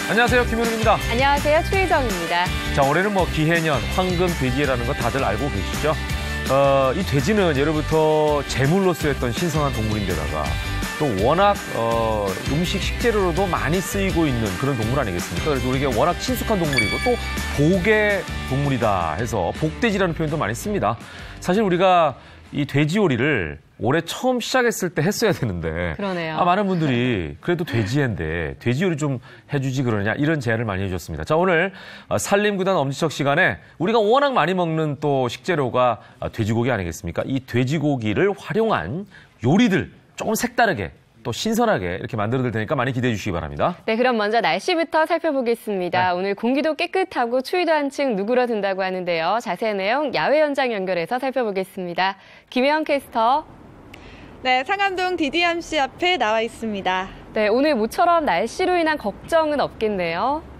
안녕하세요, 김현우입니다. 안녕하세요, 최희정입니다. 자, 올해는 기해년, 황금 돼지해라는 거 다들 알고 계시죠? 이 돼지는 예로부터 제물로 쓰였던 신성한 동물인데다가 또 워낙 음식 식재료로도 많이 쓰이고 있는 그런 동물 아니겠습니까? 그래서 우리에게 워낙 친숙한 동물이고 또 복의 동물이다 해서 복돼지라는 표현도 많이 씁니다. 사실 우리가 이 돼지요리를 올해 처음 시작했을 때 했어야 되는데 그러네요. 많은 분들이 그래도 돼지인데 돼지요리 좀 해주지 그러냐 이런 제안을 많이 해주셨습니다. 자, 오늘 산림구단 엄지척 시간에 우리가 워낙 많이 먹는 또 식재료가 돼지고기 아니겠습니까? 이 돼지고기를 활용한 요리들 조금 색다르게 또 신선하게 이렇게 만들어드릴 테니까 많이 기대해 주시기 바랍니다. 네, 그럼 먼저 날씨부터 살펴보겠습니다. 네. 오늘 공기도 깨끗하고 추위도 한층 누그러든다고 하는데요. 자세한 내용 야외 현장 연결해서 살펴보겠습니다. 김혜영 캐스터. 네, 상암동 DDMC 앞에 나와 있습니다. 네, 오늘 모처럼 날씨로 인한 걱정은 없겠네요.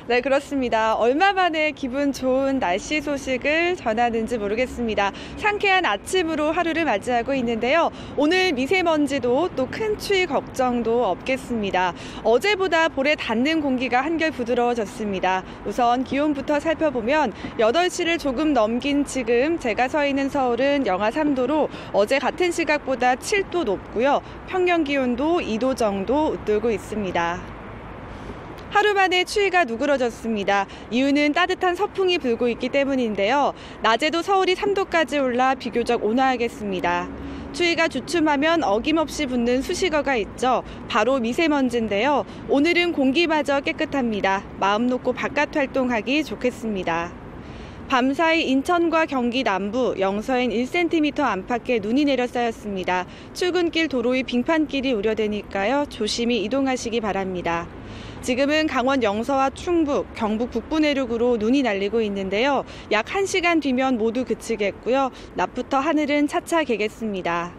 네, 그렇습니다. 얼마 만에 기분 좋은 날씨 소식을 전하는지 모르겠습니다. 상쾌한 아침으로 하루를 맞이하고 있는데요. 오늘 미세먼지도 또 큰 추위 걱정도 없겠습니다. 어제보다 볼에 닿는 공기가 한결 부드러워졌습니다. 우선 기온부터 살펴보면 8시를 조금 넘긴 지금 제가 서 있는 서울은 영하 3도로 어제 같은 시각보다 7도 높고요. 평년 기온도 2도 정도 웃돌고 있습니다. 하루 만에 추위가 누그러졌습니다. 이유는 따뜻한 서풍이 불고 있기 때문인데요. 낮에도 서울이 3도까지 올라 비교적 온화하겠습니다. 추위가 주춤하면 어김없이 붙는 수식어가 있죠. 바로 미세먼지인데요. 오늘은 공기마저 깨끗합니다. 마음 놓고 바깥 활동하기 좋겠습니다. 밤사이 인천과 경기 남부, 영서엔 1cm 안팎의 눈이 내려 쌓였습니다. 출근길 도로의 빙판길이 우려되니까요. 조심히 이동하시기 바랍니다. 지금은 강원 영서와 충북, 경북 북부 내륙으로 눈이 날리고 있는데요. 약 1시간 뒤면 모두 그치겠고요. 낮부터 하늘은 차차 개겠습니다.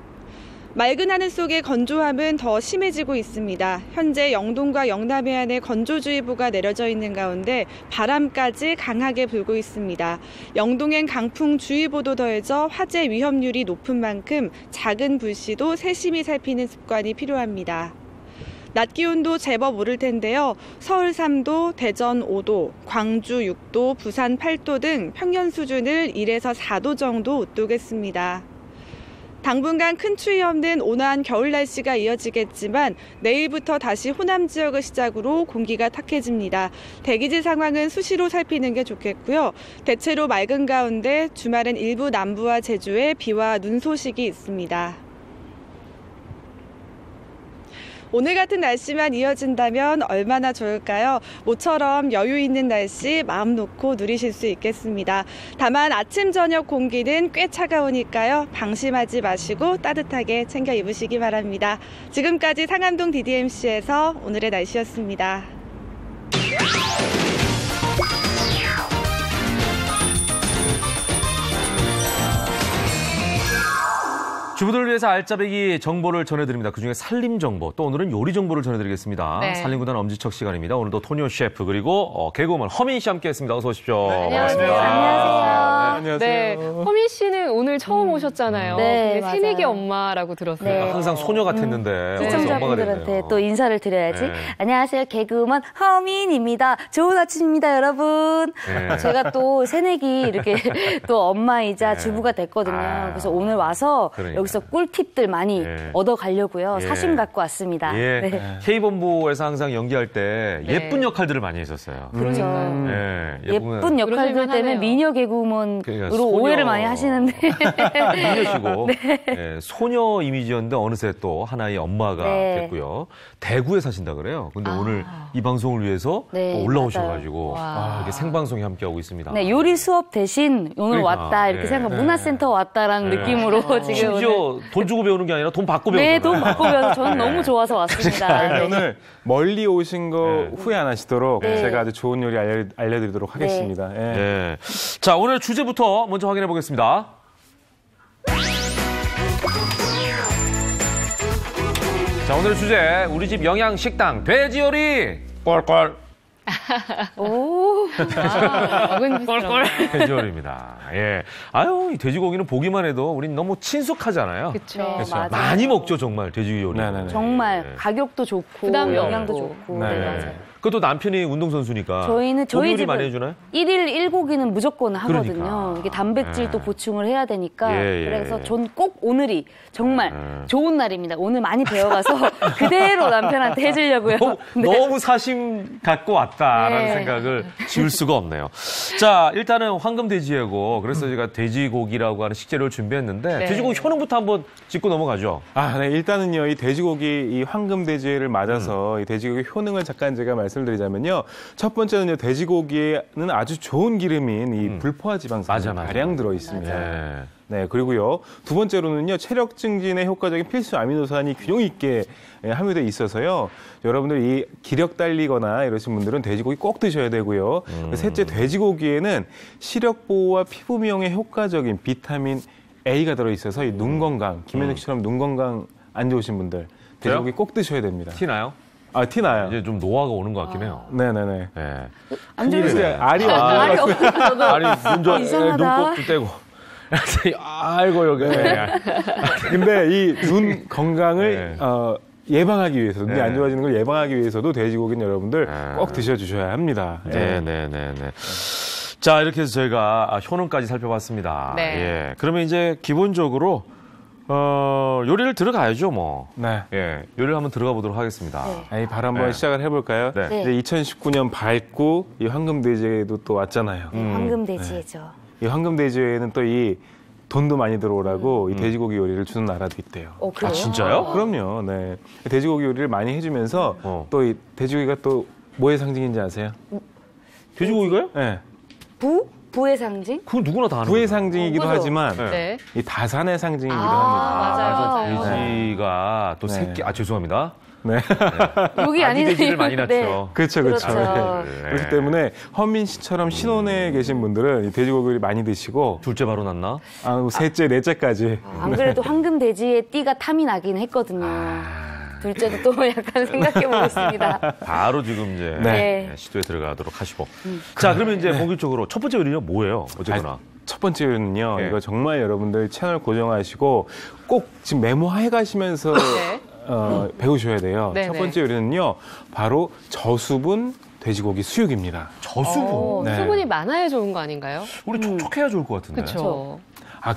맑은 하늘 속의 건조함은 더 심해지고 있습니다. 현재 영동과 영남 해안에 건조주의보가 내려져 있는 가운데 바람까지 강하게 불고 있습니다. 영동엔 강풍주의보도 더해져 화재 위험률이 높은 만큼 작은 불씨도 세심히 살피는 습관이 필요합니다. 낮 기온도 제법 오를 텐데요. 서울 3도, 대전 5도, 광주 6도, 부산 8도 등 평년 수준을 1에서 4도 정도 웃도겠습니다. 당분간 큰 추위 없는 온화한 겨울 날씨가 이어지겠지만 내일부터 다시 호남 지역을 시작으로 공기가 탁해집니다. 대기질 상황은 수시로 살피는 게 좋겠고요. 대체로 맑은 가운데 주말은 일부 남부와 제주에 비와 눈 소식이 있습니다. 오늘 같은 날씨만 이어진다면 얼마나 좋을까요? 모처럼 여유 있는 날씨 마음 놓고 누리실 수 있겠습니다. 다만 아침 저녁 공기는 꽤 차가우니까요. 방심하지 마시고 따뜻하게 챙겨 입으시기 바랍니다. 지금까지 상암동 DDMC에서 오늘의 날씨였습니다. 주부들을 위해서 알짜배기 정보를 전해드립니다. 그중에 산림 정보, 또 오늘은 요리 정보를 전해드리겠습니다. 네. 산림구단 엄지척 시간입니다. 오늘도 토니오 셰프 그리고 개그우먼 허민 씨 함께했습니다. 어서 오십시오. 네, 반갑습니다. 안녕하세요. 네, 안녕하세요. 허민 씨는 오늘 처음 오셨잖아요. 네, 근데 새내기 맞아요. 엄마라고 들었어요. 네. 항상 소녀 같았는데 오늘 엄마가 시청자분들한테 됐네요. 또 인사를 드려야지. 네. 안녕하세요. 개그우먼 허민입니다. 좋은 아침입니다, 여러분. 네. 제가 또 새내기 이렇게 또 엄마이자 네. 주부가 됐거든요. 아. 그래서 오늘 와서 그러니까. 여기서 꿀팁들 많이 네. 얻어가려고요. 예. 사심 갖고 왔습니다. 예. 네. K본부에서 항상 연기할 때 네. 예쁜 역할들을 많이 했었어요. 그렇죠. 예. 예쁜 역할들 그러실만 때문에 하네요. 미녀 개그우먼으로 그러니까 소녀. 오해를 많이 하시는데. 소녀시고 예, 소녀 이미지였는데 어느새 또 하나의 엄마가 네. 됐고요. 대구에 사신다 그래요. 근데 오늘 이 방송을 위해서 네, 또 올라오셔가지고 맞아요. 이렇게 생방송에 함께하고 있습니다. 네, 요리 수업 대신 오늘 그러니까, 왔다 이렇게 예. 생각, 문화센터 왔다라는 네. 느낌으로 지금 오늘. 심지어 돈 주고 배우는 게 아니라 돈 받고 배우잖아요. 네, 돈 받고 배워서 저는 너무 좋아서 왔습니다. 네. 오늘 멀리 오신 거 후회 안 하시도록 네. 제가 아주 좋은 요리 알려드리도록 하겠습니다. 예. 네. 자, 오늘 주제부터 먼저 확인해 보겠습니다. 자, 오늘 주제 우리 집 영양식당 돼지요리 꼴꼴. 오. 먹은비스러운. 돼지열입니다. 예. 아유, 이 돼지고기는 보기만 해도 우린 너무 친숙하잖아요. 그렇죠. 네, 그렇죠. 맞아요. 많이 먹죠, 정말 돼지 요리. 네네네. 정말 네. 가격도 좋고 부담도 영양도 없고. 좋고. 네. 네, 맞아요. 그것도 남편이 운동선수니까. 저희는 고기 저희 요리 집은 많이 해주나요? 1일 1고기는 무조건 하거든요. 그러니까. 이게 단백질도 네. 보충을 해야 되니까. 예, 예. 그래서 전 꼭 오늘이 정말 네. 좋은 날입니다. 오늘 많이 배워가서 그대로 남편한테 해주려고요. 너무 사심 갖고 왔다라는 네. 생각을 지울 수가 없네요. 자, 일단은 황금돼지예고 그래서 제가 돼지고기라고 하는 식재료를 준비했는데 네. 돼지고기 효능부터 한번 짚고 넘어가죠. 아, 네. 일단은요, 이 돼지고기, 이 황금돼지를 맞아서 이 돼지고기 효능을 잠깐 제가 말씀드리자면요. 첫 번째는요, 돼지고기에는 아주 좋은 기름인 이 불포화 지방산이 맞아, 맞아. 다량 들어 있습니다. 네. 네, 그리고요. 두 번째로는요, 체력 증진에 효과적인 필수 아미노산이 균형 있게 함유되어 있어서요. 여러분들 이 기력 달리거나 이러신 분들은 돼지고기 꼭 드셔야 되고요. 셋째, 돼지고기에는 시력 보호와 피부 미용에 효과적인 비타민 A가 들어 있어서 이 눈 건강, 김현욱 씨처럼 눈 건강 안 좋으신 분들 돼지고기 꼭 드셔야 됩니다. 티 나요? 아, 티 나요. 이제 좀 노화가 오는 것 같긴 해요. 네네네. 네. 안 좋으세요? 알이 말이 없어서 아니, 먼저 이상하다. 눈곱도 떼고. 아이고, 여기. 네. 근데 이 눈 건강을 네. 예방하기 위해서, 눈이 네. 안 좋아지는 걸 예방하기 위해서도 돼지고기는 여러분들 꼭 드셔주셔야 합니다. 네. 자, 이렇게 해서 저희가 효능까지 살펴봤습니다. 네. 예. 그러면 이제 기본적으로, 요리를 들어가야죠, 뭐. 네. 예. 요리를 한번 들어가 보도록 하겠습니다. 네. 바로 한번 네. 시작을 해볼까요? 네. 네. 이제 2019년 밝고 이 황금돼지에도 또 왔잖아요. 황금돼지죠. 이 황금돼지에는 또 이 돈도 많이 들어오라고 이 돼지고기 요리를 주는 나라도 있대요. 그래요? 아, 진짜요? 그럼요. 네. 돼지고기 요리를 많이 해주면서 또 이 돼지고기가 또 뭐의 상징인지 아세요? 돼지고기가요? 네. 부의 상징? 그건 누구나 다 아는 부의 거죠. 상징이기도 맞아. 하지만 네. 이 다산의 상징이기도 아, 합니다. 맞아요. 돼지가 또 네. 새끼, 죄송합니다. 네. 여기 아기 아니네요. 돼지를 많이 네. 낳죠. 그렇죠, 그렇죠. 그렇죠. 네. 그렇기 때문에 헌민 씨처럼 신혼에 계신 분들은 이 돼지고기를 많이 드시고 둘째 바로 낳나? 셋째, 넷째까지. 안 그래도 황금돼지의 띠가 탐이 나긴 했거든요. 둘째도 또 약간 생각해보겠습니다. 바로 지금 이제 네. 시도에 들어가도록 하시고. 자, 그러면 이제 본격적으로 첫 번째 요리는 뭐예요? 어쨌거나. 첫 번째는요, 네. 이거 정말 여러분들 채널 고정하시고 꼭 지금 메모해 가시면서 네. 배우셔야 돼요. 네, 첫 네. 번째 요리는요, 바로 저수분 돼지고기 수육입니다. 저수분. 네. 수분이 많아야 좋은 거 아닌가요? 우리 촉촉해야 좋을 것 같은데. 그렇죠.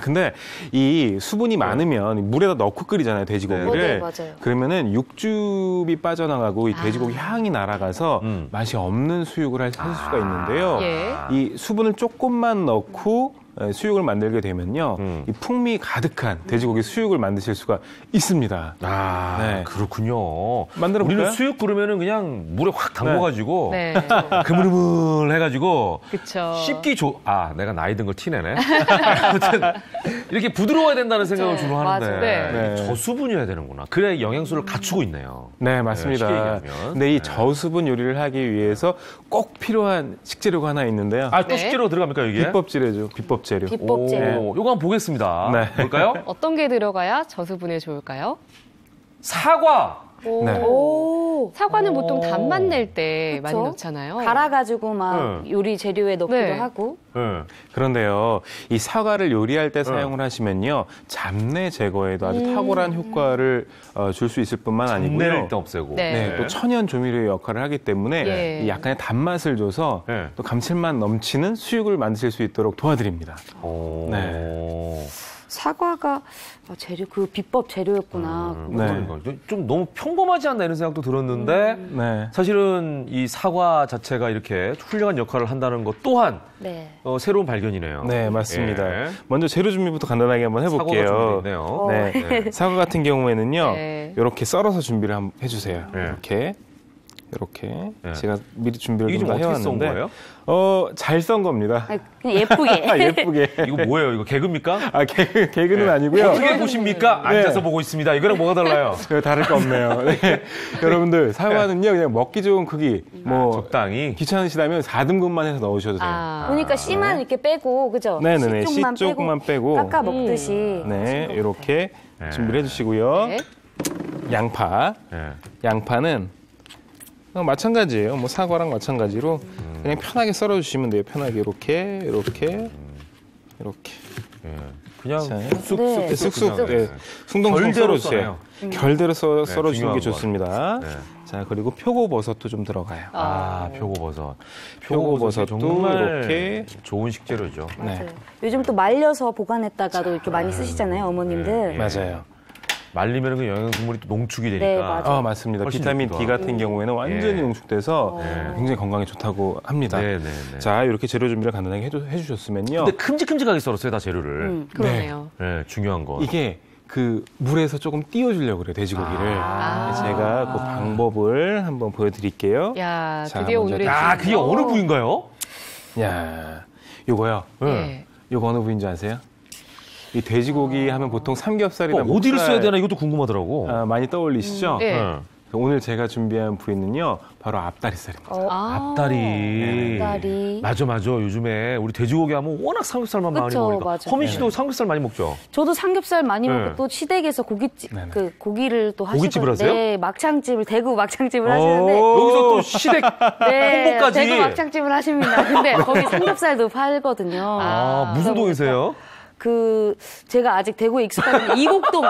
근데 이 수분이 많으면 물에다 넣고 끓이잖아요, 돼지고기를. 네, 맞아요. 그러면은 육즙이 빠져나가고 이 돼지고기 향이 날아가서 맛이 없는 수육을 하실 수가 있는데요. 예. 이 수분을 조금만 넣고 수육을 만들게 되면요. 이 풍미 가득한 돼지고기 수육을 만드실 수가 있습니다. 네. 그렇군요. 만들어 볼까요? 우리는 수육 그러면은 그냥 물에 확 담궈가지고 네. 그물그물 해가지고 그쵸. 씹기 내가 나이 든 걸 티내네. 아무튼 이렇게 부드러워야 된다는 생각을 주로 하는데 맞아요. 네. 저수분이어야 되는구나. 그래야 영양소를 갖추고 있네요. 네, 쉽게 맞습니다. 얘기하면. 근데 이 네. 저수분 요리를 하기 위해서 꼭 필요한 식재료가 하나 있는데요. 또 네. 식재료 들어갑니까 이게? 비법 재료죠. 비법 재료. 비법 재료. 요거 한번 보겠습니다. 네. 볼까요? 어떤 게 들어가야 저수분에 좋을까요? 사과. 네. 오. 사과는 오. 보통 단맛 낼 때 많이 그쵸? 넣잖아요. 갈아가지고 막 네. 요리 재료에 넣기도 네. 하고. 네. 그런데요, 이 사과를 요리할 때 사용을 하시면요, 잡내 제거에도 아주 탁월한 효과를 줄 수 있을 뿐만 잡내를 아니고요. 일단 없애고. 네. 또 천연 조미료의 역할을 하기 때문에 예. 이 약간의 단맛을 줘서 네. 또 감칠맛 넘치는 수육을 만드실 수 있도록 도와드립니다. 오. 네. 사과가 재료 그 비법 재료였구나. 네. 좀 너무 평범하지 않나 이런 생각도 들었는데 네. 사실은 이 사과 자체가 이렇게 훌륭한 역할을 한다는 것 또한 네. 새로운 발견이네요. 네, 맞습니다. 예. 먼저 재료 준비부터 간단하게 한번 해볼게요. 사과가 준비되어 있네요. 네. 네. 사과 같은 경우에는요, 네. 이렇게 썰어서 준비를 한번 해주세요. 네. 이렇게 네. 제가 미리 준비를 이게 좀 좀 다 어떻게 썬 해왔는데, 거예요? 잘 썬 겁니다. 아니, 그냥 예쁘게. 예쁘게. 이거 뭐예요? 이거 개그입니까? 개그는 네. 아니고요. 어떻게 보십니까? 네. 앉아서 보고 있습니다. 이거랑 뭐가 달라요? 다를 거 없네요. 네. 여러분들, 사과는요, 그냥 먹기 좋은 크기, 적당히. 귀찮으시다면 4등분만 해서 넣으셔도 돼요. 보니까 씨만 이렇게 빼고, 그죠? 네네네. 씨 쪽만 씨 조금만 빼고. 깎아 먹듯이. 네, 이렇게 준비를 해주시고요. 네. 양파. 네. 양파는 마찬가지예요. 뭐 사과랑 마찬가지로 그냥 편하게 썰어주시면 돼요. 편하게 이렇게. 예. 그냥 자, 네. 쑥쑥 숭덩숭덩 결대로 썰어주세요. 결대로 썰어주는 중요한 게 건. 좋습니다. 네. 자, 그리고 표고버섯도 좀 들어가요. 표고버섯. 표고버섯도 정말 이렇게. 좋은 식재료죠. 맞아요. 네. 요즘 또 말려서 보관했다가도 이렇게 많이 쓰시잖아요, 어머님들. 네. 맞아요. 말리면 그 영양 국물이 또 농축이 되니까. 네, 맞아요. 맞습니다. 훨씬 비타민 좋기도 D 같은 하고. 경우에는 완전히 예. 농축돼서 굉장히 건강에 좋다고 합니다. 네. 자, 이렇게 재료 준비를 간단하게 해주셨으면요. 근데 큼직큼직하게 썰었어요, 다 재료를. 그러네요. 네, 중요한 건. 이게 그 물에서 조금 띄워주려고 그래요, 돼지고기를. 아. 제가 그 방법을 한번 보여드릴게요. 야, 자, 드디어 먼저 오늘의 아, 그게 어느 부위인가요? 야, 요거요. 네. 요거 어느 부위인지 아세요? 이 돼지고기 하면 보통 삼겹살이나 어디를 목살, 써야 되나 이것도 궁금하더라고. 많이 떠올리시죠? 네. 오늘 제가 준비한 부위는요, 바로 앞다리살입니다. 앞다리. 앞다리. 맞아. 요즘에 우리 돼지고기 하면 워낙 삼겹살만 많이 그쵸, 먹으니까. 맞아. 허민 씨도 삼겹살 많이 먹죠? 저도 삼겹살 많이 네. 먹고 또 시댁에서 고깃집, 네네. 그 고기를 또 하시고. 고깃집을 하세요? 네, 막창집을, 대구 막창집을 하시는데. 여기서 또 시댁 네, 홍보까지. 대구 막창집을 하십니다. 근데 거기 삼겹살도 팔거든요. 무슨 동이세요? 제가 아직 대구에 익숙하지 이곡동,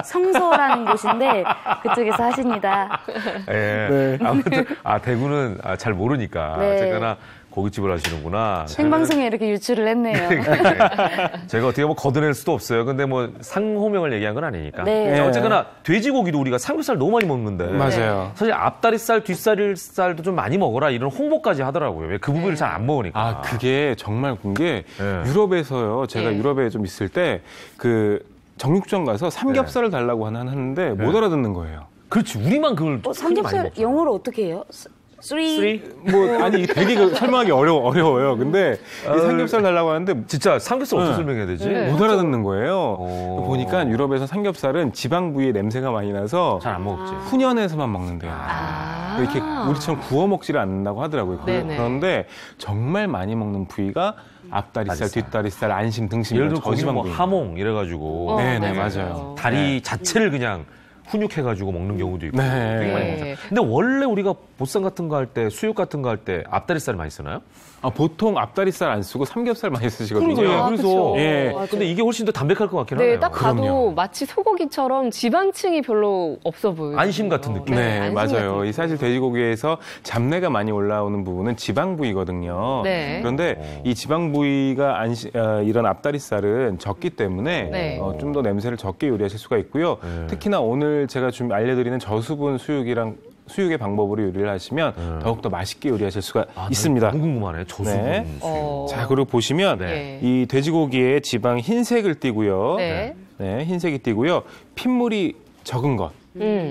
성서라는 곳인데 그쪽에서 하십니다. 예. 아무튼 대구는 잘 모르니까 네. 어쨌거나 고깃집을 하시는구나. 생방송에 이렇게 유출을 했네요. 제가 어떻게 뭐 걷어낼 수도 없어요. 근데 뭐 상호명을 얘기한 건 아니니까. 네. 자, 어쨌거나 돼지고기도 우리가 삼겹살 너무 많이 먹는데. 맞아요. 사실 앞다리살, 뒷다리살도 좀 많이 먹어라 이런 홍보까지 하더라고요. 왜 그 부분을 잘 안 먹으니까. 그게 정말 웃긴 게 네. 유럽에서요. 제가 네. 유럽에 좀 있을 때 그 정육점 가서 삼겹살을 달라고 하는데 못 알아듣는 거예요. 그렇지. 우리만 그걸 흔히 많이 삼겹살 먹죠. 영어로 어떻게 해요? 쓰리? 아니 되게 설명하기 어려워요. 근데 이 삼겹살 달라고 하는데 진짜 삼겹살 어떻게 네. 설명해야 되지? 네. 못 알아듣는 거예요. 오. 보니까 유럽에서 삼겹살은 지방 부위에 냄새가 많이 나서 잘 안 먹지. 훈연에서만 먹는데요. 이렇게 우리처럼 구워 먹지를 않는다고 하더라고요. 네네. 그런데 정말 많이 먹는 부위가 앞다리살, 다리살. 뒷다리살, 안심, 등심 예를 이런 들어 거기는 저지방 뭐 부위. 하몽 이래가지고 네네, 맞아요. 다리 자체를 그냥 훈육해가지고 먹는 경우도 있고 네. 되게 많이 먹죠. 근데 원래 우리가 보쌈 같은 거 할 때 수육 같은 거 할 때 앞다리살 많이 쓰나요? 보통 앞다리살 안 쓰고 삼겹살 많이 쓰시거든요. 그러게요. 그쵸. 그래서 예. 맞아요. 근데 이게 훨씬 더 담백할 것 같긴 네, 하네요. 딱 봐도 그럼요. 마치 소고기처럼 지방층이 별로 없어 보여요. 안심 같은 느낌. 네, 안심 맞아요. 같은 이 사실 돼지고기에서 잡내가 많이 올라오는 부분은 지방 부위거든요. 네. 그런데 이 지방 부위가 이런 앞다리살은 적기 때문에 네. 좀 더 냄새를 적게 요리하실 수가 있고요. 네. 특히나 오늘 제가 알려드리는 저수분 수육의 방법으로 요리를 하시면 더욱더 맛있게 요리하실 수가 있습니다. 너무 궁금하네. 저수분 네. 수육. 자, 그리고 보시면 네. 이 돼지고기에 지방 흰색을 띠고요. 네. 네, 흰색이 띠고요. 핏물이 적은 것.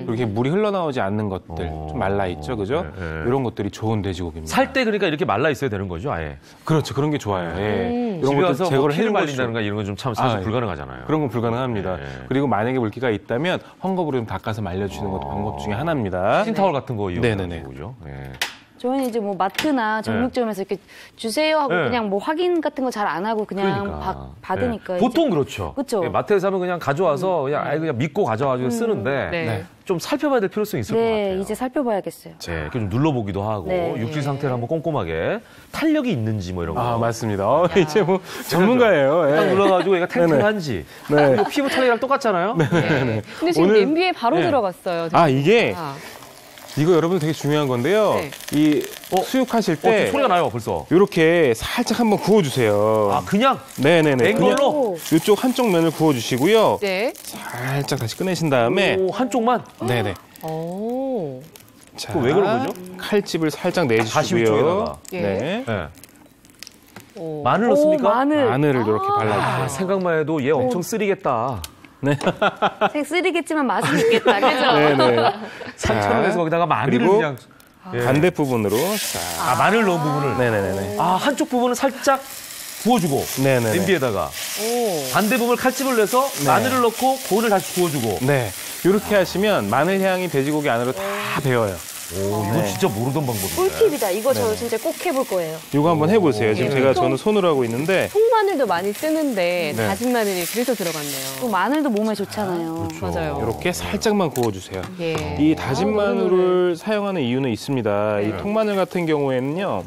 그렇게 물이 흘러나오지 않는 것들 좀 말라 있죠, 그죠? 네, 네. 이런 것들이 좋은 돼지고기입니다. 살 때 그러니까 이렇게 말라 있어야 되는 거죠, 아예. 그렇죠, 그런 게 좋아요. 예. 이런 집에 것도 가서 뭐 제거를 피를 해주는 것이 말린다든가 이런 건 좀 참 사실 아, 예. 불가능하잖아요. 그런 건 불가능합니다. 네. 그리고 만약에 물기가 있다면 헝겊으로 좀 닦아서 말려주는 것도 방법 중에 하나입니다. 흰타월 같은 거 네네네. 이용해서 그죠? 예. 저희는 이제 뭐 마트나 정육점에서 이렇게 주세요 하고 네. 그냥 뭐 확인 같은 거 잘 안 하고 그냥 그러니까. 받으니까. 예. 이제 보통 그렇죠. 그쵸. 예, 마트에서 하면 그냥 가져와서 그냥 믿고 가져와서 쓰는데 네. 네. 좀 살펴봐야 될 필요성이 있을 것 네, 같아요. 이제 살펴봐야겠어요. 네, 이렇게 좀 눌러보기도 하고 네. 육질 상태를 한번 꼼꼼하게 탄력이 있는지 뭐 이런 거. 아, 맞습니다. 이제 뭐 전문가예요. 딱 예. 눌러가지고 얘가 탱탱한지. 네. 뭐 피부 탄력이랑 똑같잖아요. 네. 근데 지금 오늘- 냄비에 바로 네. 들어갔어요. 이게 아, 이거 여러분 되게 중요한 건데요. 네. 이 수육하실 지금 때 소리가 나요, 벌써. 이렇게 살짝 한번 구워주세요. 아, 그냥 네네네. 된 그냥 걸로? 이쪽 한쪽 면을 구워주시고요. 네. 살짝 다시 꺼내신 다음에 오, 한쪽만. 네네. 오. 자, 그거 왜 그런 거죠? 칼집을 살짝 다시 내주시고요. 위쪽에다가. 예. 네. 네. 오. 마늘 오, 넣습니까? 마늘. 마늘을 이렇게 아, 발라주세요. 생각만 해도 얘 엄청 쓰리겠다. 쓰리겠지만 맛은 있겠다. 그죠? 네네. 3,000원에서 거기다가 마늘을 그리고 그냥. 예. 반대 부분으로 자. 아, 마늘 넣은 부분을. 네네네네. 아, 한쪽 부분은 살짝 구워주고. 네네네. 냄비에다가. 오. 반대 부분을 칼집을 내서 마늘을 넣고 고를 다시 구워주고. 네. 이렇게 하시면 마늘 향이 돼지고기 안으로 다 배어요. 오, 이거 네. 진짜 모르던 방법인데. 꿀팁이다. 이거 저 네네. 진짜 꼭 해볼 거예요. 이거 한번 해보세요. 지금 네. 저는 손으로 하고 있는데 통마늘도 많이 쓰는데 네. 다진 마늘이 그래서 들어갔네요. 또 마늘도 몸에 좋잖아요. 맞아요. 이렇게 살짝만 구워주세요. 예. 이 다진 마늘을 사용하는 이유는 있습니다. 네. 이 통마늘 같은 경우에는요,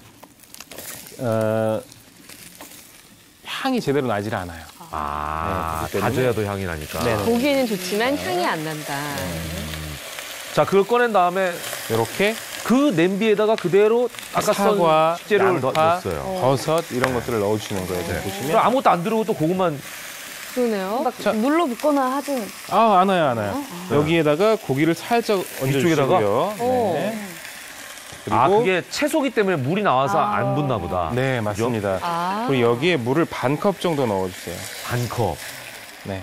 향이 제대로 나질 않아요. 아, 네, 그렇기 다져야 더 향이 나니까. 네네. 보기에는 좋지만 향이 안 난다. 자, 그걸 꺼낸 다음에 이렇게 그 냄비에다가 그대로 아까 사과, 썬 식재료를 양파, 넣었어요. 버섯 이런 것들을 넣어주시는 거예요. 지금 그럼 보시면. 아무것도 안 들어오고 또 고구만 그러네요. 막 눌러붙거나 하진. 안 와요, 안 와요. 여기에다가 고기를 살짝 위쪽에다가? 얹어주시고요. 네. 그리고 아, 그게 채소기 때문에 물이 나와서 안 붙나 보다. 네, 맞습니다. 아. 그리고 여기에 물을 반 컵 정도 넣어주세요. 반 컵. 네.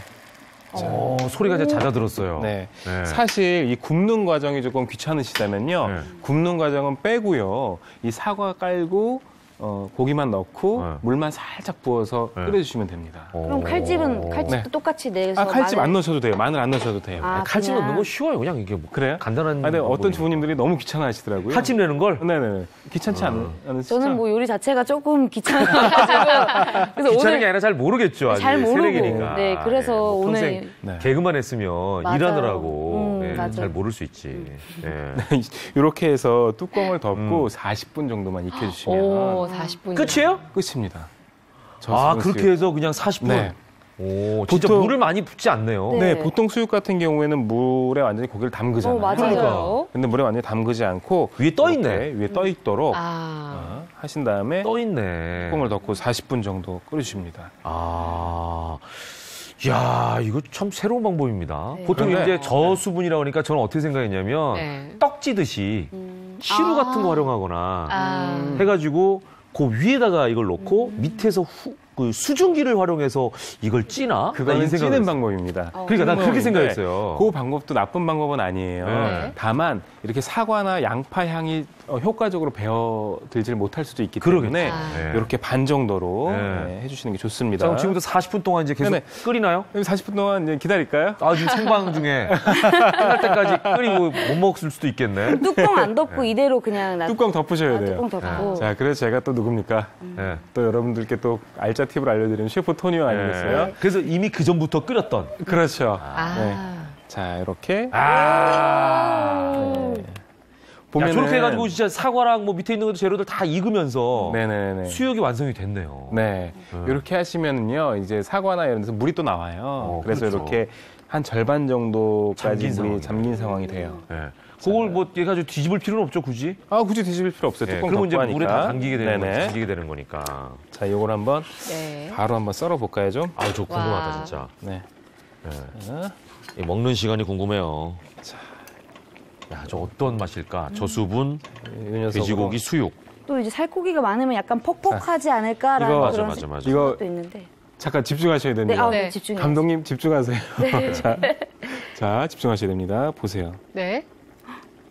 소리가 이제 잦아들었어요. 네. 네. 사실 이 굽는 과정이 조금 귀찮으시다면요. 네. 굽는 과정은 빼고요. 이 사과 깔고 고기만 넣고 네. 물만 살짝 부어서 네. 끓여주시면 됩니다. 그럼 칼집도 네. 똑같이 내서. 칼집 마늘- 안 넣으셔도 돼요. 마늘 안 넣으셔도 돼요. 아, 칼집 그냥. 넣는 거 쉬워요. 그냥 이게 뭐 그래요? 간단한. 근데 어떤 방법이니까. 주부님들이 너무 귀찮아하시더라고요. 칼집 내는 걸? 네네. 귀찮지 않으시죠? 저는 뭐 요리 자체가 조금 귀찮아가지고. 그래서 귀찮은 게 오늘 아니라 잘 모르겠죠. 아직 잘 모르고. 새내기니까. 네, 그래서 뭐 오늘. 평생 네. 개그만 했으면 맞아요. 일하느라고 맞아요. 잘 모를 수 있지. 예. 이렇게 해서 뚜껑을 덮고 40분 정도만 익혀주시면 오, 40분. 끝이에요? 끝입니다. 아, 저수분 그렇게 수육. 해서 그냥 40분? 네. 오, 진짜 보통- 물을 많이 붓지 않네요. 네. 네, 보통 수육 같은 경우에는 물에 완전히 고기를 담그잖아요. 맞아요. 그러니까요. 근데 물에 완전히 담그지 않고 위에 떠 있네. 이렇게 위에 떠 있도록 아. 하신 다음에 떠 있네. 뚜껑을 덮고 40분 정도 끓여주십니다. 아. 야, 이거 참 새로운 방법입니다. 네. 보통 그런데- 이제 저수분이라고 하니까 저는 어떻게 생각했냐면 네. 떡 찌듯이 시루 같은 거 활용하거나 아. 해가지고 그 위에다가 이걸 놓고 밑에서 그 수증기를 활용해서 이걸 찌나? 그거는 이 생각을 찌는 했어요. 방법입니다. 그러니까 난 그렇게 방법인데 생각했어요. 그 방법도 나쁜 방법은 아니에요. 네. 다만 이렇게 사과나 양파 향이 효과적으로 배어들질 못할 수도 있기 그러겠죠. 때문에 네. 이렇게 반 정도로 네. 해주시는 게 좋습니다. 자, 그럼 지금부터 40분 동안 이제 계속 네네. 끓이나요? 40분 동안 이제 기다릴까요? 아, 지금 생방 중에 끝날 때까지 끓이고 못 먹을 수도 있겠네. 뚜껑 안 덮고 이대로 그냥 뚜껑 덮으셔야 돼요. 뚜껑 덮고. 자, 그래서 제가 또 누굽니까? 네. 또 여러분들께 또 알짜 팁을 알려드리는 셰프 토니오 아니겠어요? 네. 그래서 이미 그 전부터 끓였던. 그렇죠. 아. 네. 자, 이렇게. 아. 네. 야, 저렇게 해가지고 진짜 사과랑 뭐 밑에 있는 것도 재료들 다 익으면서 네네네. 수육이 완성이 됐네요. 네. 이렇게 하시면은요, 이제 사과나 이런 데서 물이 또 나와요. 그래서 그렇죠. 이렇게 한 절반 정도까지 잠긴 물이 상황이네요. 잠긴 상황이 돼요. 네. 그걸 뭐 해가지고 뒤집을 필요는 없죠, 굳이. 굳이 뒤집을 필요 없어요. 네, 뚜껑 그러면 덮고 이제 하니까. 물에 다 담기게 되는 네네. 거니까. 잠기게 되는 거니까. 자, 요걸 한번 네. 바로 한번 썰어볼까요, 좀? 아, 저 궁금하다 와. 진짜. 네. 이 먹는 시간이 궁금해요. 야, 저 어떤 맛일까? 저수분, 이 녀석으로. 돼지고기 수육. 또 이제 살코기가 많으면 약간 퍽퍽하지 않을까라는 이거- 그런 맞아. 이거 생각도 있는데. 잠깐 집중하셔야 네, 됩니다. 네. 집중해. 감독님 집중하세요. 자, 집중하셔야 됩니다. 보세요. 네.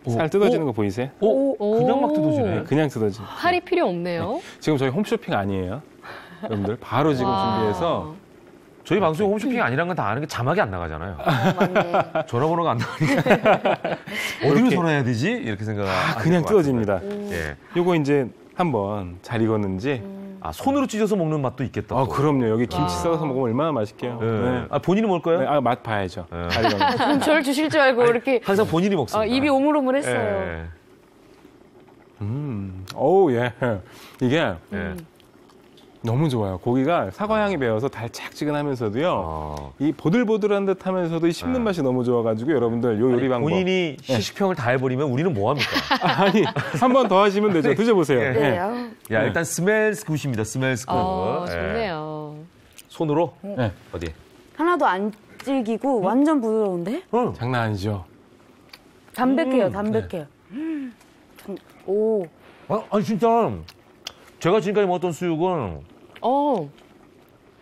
살 뜯어지는 거 보이세요? 오, 오. 그냥 막 뜯어지네. 그냥 뜯어지. 칼이 필요 없네요. 지금 저희 홈쇼핑 아니에요. 여러분들 바로 지금 와. 준비해서 저희 방송에 홈쇼핑이 아니란 건 다 아는 게 자막이 안 나가잖아요. 맞네. 전화번호가 안 나가니까. 어디로 이렇게. 전화해야 되지? 이렇게 생각을. 그냥 뜯어집니다. 예. 요거 이제 한번 잘 익었는지. 아, 손으로 찢어서 먹는 맛도 있겠다. 또. 그럼요. 여기 김치 와. 썰어서 먹으면 얼마나 맛있게요. 예. 네. 아, 본인이 먹을 거예요? 네, 맛 봐야죠. 네. 잘 익었는지. 그럼 저를 주실 줄 알고 이렇게 항상 본인이 먹습니다. 입이 오물오물했어요. 예. 어우, 예. 이게 예. 너무 좋아요. 고기가 사과 향이 배어서 달짝지근하면서도요. 어. 이 보들보들한 듯 하면서도 이 씹는 맛이 너무 좋아가지고 여러분들 요 요리 방법. 본인이 시식평을 다 해버리면 우리는 뭐 합니까? 아니, 한 번 더 하시면 되죠. 드셔보세요. 예. 네. 예. 아우. 야, 일단 스멜스 굿입니다. 스멜스 굿. 예. 좋네요. 손으로? 네. 어디? 하나도 안 질기고 완전 부드러운데? 응. 장난 아니죠. 담백해요, 담백해요. 오. 아니, 진짜. 제가 지금까지 먹었던 수육은